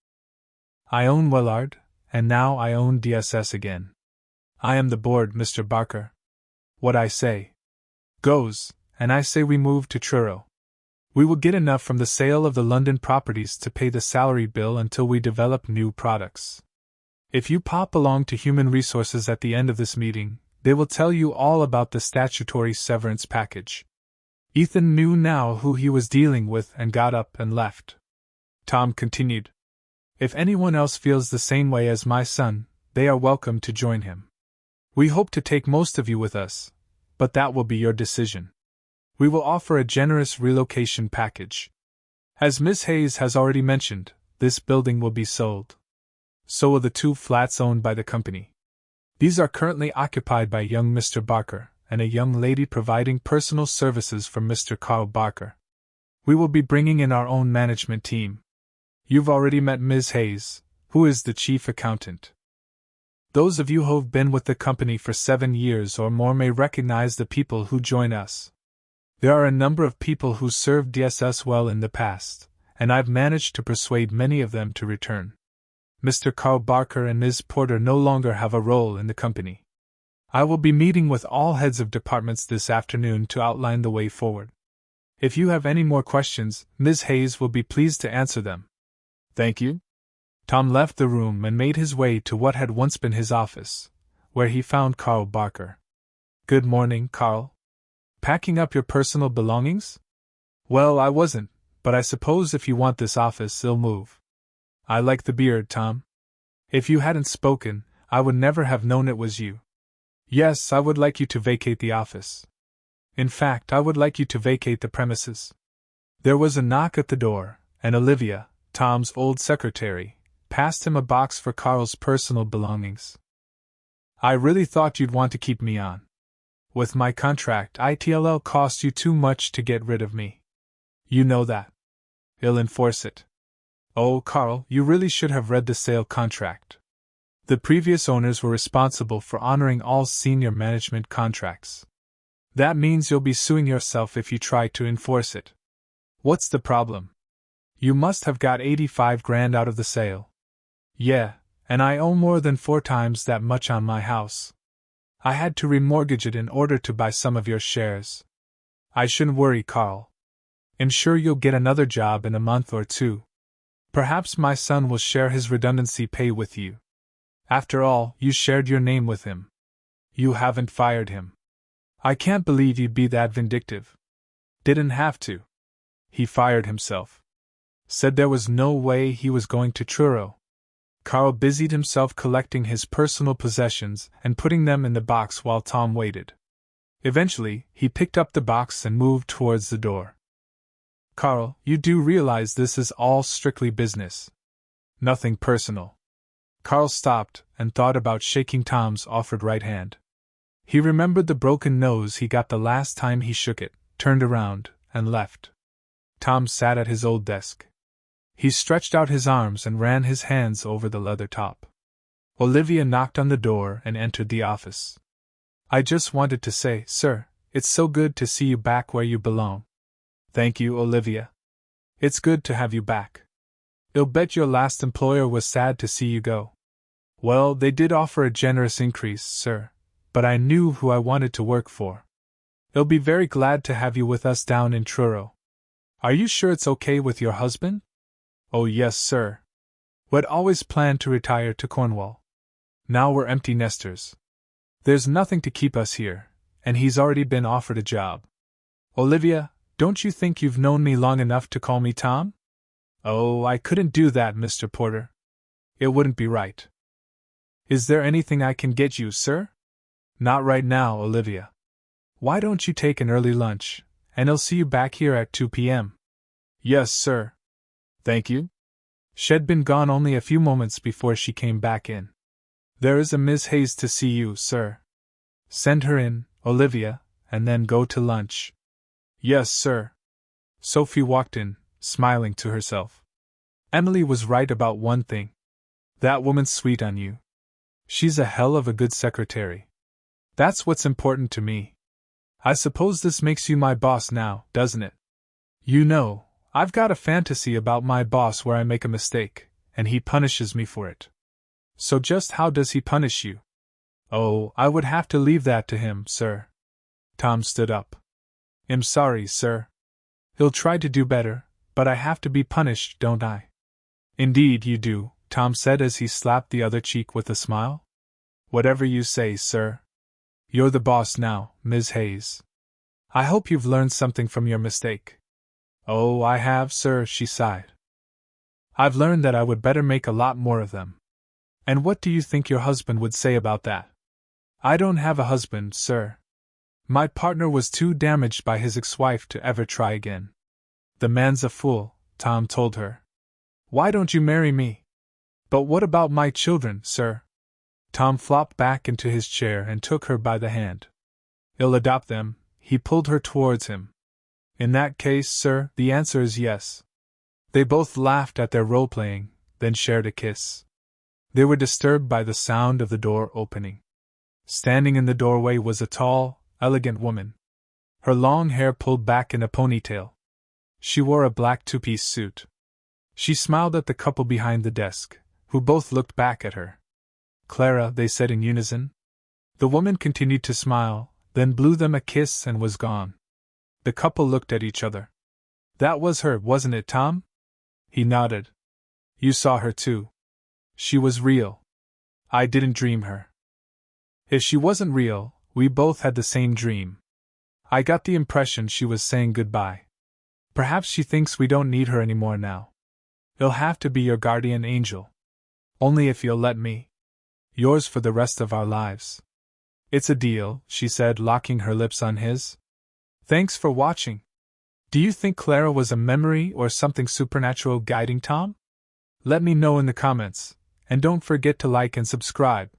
S1: I own Wellard, and now I own DSS again. I am the board, Mr. Barker. What I say goes, and I say we move to Truro. We will get enough from the sale of the London properties to pay the salary bill until we develop new products. If you pop along to Human Resources at the end of this meeting, they will tell you all about the statutory severance package. Ethan knew now who he was dealing with and got up and left. Tom continued. If anyone else feels the same way as my son, they are welcome to join him. We hope to take most of you with us, but that will be your decision. We will offer a generous relocation package. As Miss Hayes has already mentioned, this building will be sold. So will the 2 flats owned by the company. These are currently occupied by young Mr. Barker and a young lady providing personal services for Mr. Carl Barker. We will be bringing in our own management team. You've already met Ms. Hayes, who is the chief accountant. Those of you who've been with the company for 7 years or more may recognize the people who join us. There are a number of people who served DSS well in the past, and I've managed to persuade many of them to return. Mr. Carl Barker and Ms. Porter no longer have a role in the company. I will be meeting with all heads of departments this afternoon to outline the way forward. If you have any more questions, Ms. Hayes will be pleased to answer them. Thank you. Tom left the room and made his way to what had once been his office, where he found Carl Barker. Good morning, Carl. Packing up your personal belongings? Well, I wasn't, but I suppose if you want this office, I'll move. I like the beard, Tom. If you hadn't spoken, I would never have known it was you. Yes, I would like you to vacate the office. In fact, I would like you to vacate the premises. There was a knock at the door, and Olivia, Tom's old secretary, passed him a box for Carl's personal belongings. I really thought you'd want to keep me on. With my contract, ITLL cost you too much to get rid of me. You know that. I'll enforce it. Oh, Carl, you really should have read the sale contract. The previous owners were responsible for honoring all senior management contracts. That means you'll be suing yourself if you try to enforce it. What's the problem? You must have got 85 grand out of the sale. Yeah, and I owe more than 4 times that much on my house. I had to remortgage it in order to buy some of your shares. I shouldn't worry, Carl. I'm sure you'll get another job in a month or 2. Perhaps my son will share his redundancy pay with you. After all, you shared your name with him. You haven't fired him. I can't believe you'd be that vindictive. Didn't have to. He fired himself. Said there was no way he was going to Truro. Carl busied himself collecting his personal possessions and putting them in the box while Tom waited. Eventually, he picked up the box and moved towards the door. Carl, you do realize this is all strictly business. Nothing personal. Carl stopped and thought about shaking Tom's offered right hand. He remembered the broken nose he got the last time he shook it, turned around, and left. Tom sat at his old desk. He stretched out his arms and ran his hands over the leather top. Olivia knocked on the door and entered the office. I just wanted to say, sir, it's so good to see you back where you belong. Thank you, Olivia. It's good to have you back. I'll bet your last employer was sad to see you go. Well, they did offer a generous increase, sir, but I knew who I wanted to work for. I'll be very glad to have you with us down in Truro. Are you sure it's okay with your husband? Oh yes, sir. We'd always planned to retire to Cornwall. Now we're empty nesters. There's nothing to keep us here, and he's already been offered a job. Olivia, don't you think you've known me long enough to call me Tom? Oh, I couldn't do that, Mr. Porter. It wouldn't be right. Is there anything I can get you, sir? Not right now, Olivia. Why don't you take an early lunch, and I'll see you back here at 2 p.m. Yes, sir. Thank you. She'd been gone only a few moments before she came back in. There is a Miss Hayes to see you, sir. Send her in, Olivia, and then go to lunch. Yes, sir. Sophie walked in, smiling to herself. Emily was right about one thing. That woman's sweet on you. She's a hell of a good secretary. That's what's important to me. I suppose this makes you my boss now, doesn't it? You know, I've got a fantasy about my boss where I make a mistake, and he punishes me for it. So just how does he punish you? Oh, I would have to leave that to him, sir. Tom stood up. I'm sorry, sir. He'll try to do better, but I have to be punished, don't I? Indeed you do, Tom said as he slapped the other cheek with a smile. Whatever you say, sir. You're the boss now, Ms. Hayes. I hope you've learned something from your mistake. Oh, I have, sir, she sighed. I've learned that I would better make a lot more of them. And what do you think your husband would say about that? I don't have a husband, sir. My partner was too damaged by his ex-wife to ever try again. The man's a fool, Tom told her. Why don't you marry me? But what about my children, sir? Tom flopped back into his chair and took her by the hand. I'll adopt them, he pulled her towards him. In that case, sir, the answer is yes. They both laughed at their role-playing, then shared a kiss. They were disturbed by the sound of the door opening. Standing in the doorway was a tall, elegant woman. Her long hair pulled back in a ponytail. She wore a black two-piece suit. She smiled at the couple behind the desk, who both looked back at her. Clara, they said in unison. The woman continued to smile, then blew them a kiss and was gone. The couple looked at each other. That was her, wasn't it, Tom? He nodded. You saw her too. She was real. I didn't dream her. If she wasn't real, we both had the same dream. I got the impression she was saying goodbye. Perhaps she thinks we don't need her anymore now. I'll have to be your guardian angel. Only if you'll let me. Yours for the rest of our lives. It's a deal, she said, locking her lips on his. Thanks for watching. Do you think Clara was a memory or something supernatural guiding Tom? Let me know in the comments, and don't forget to like and subscribe.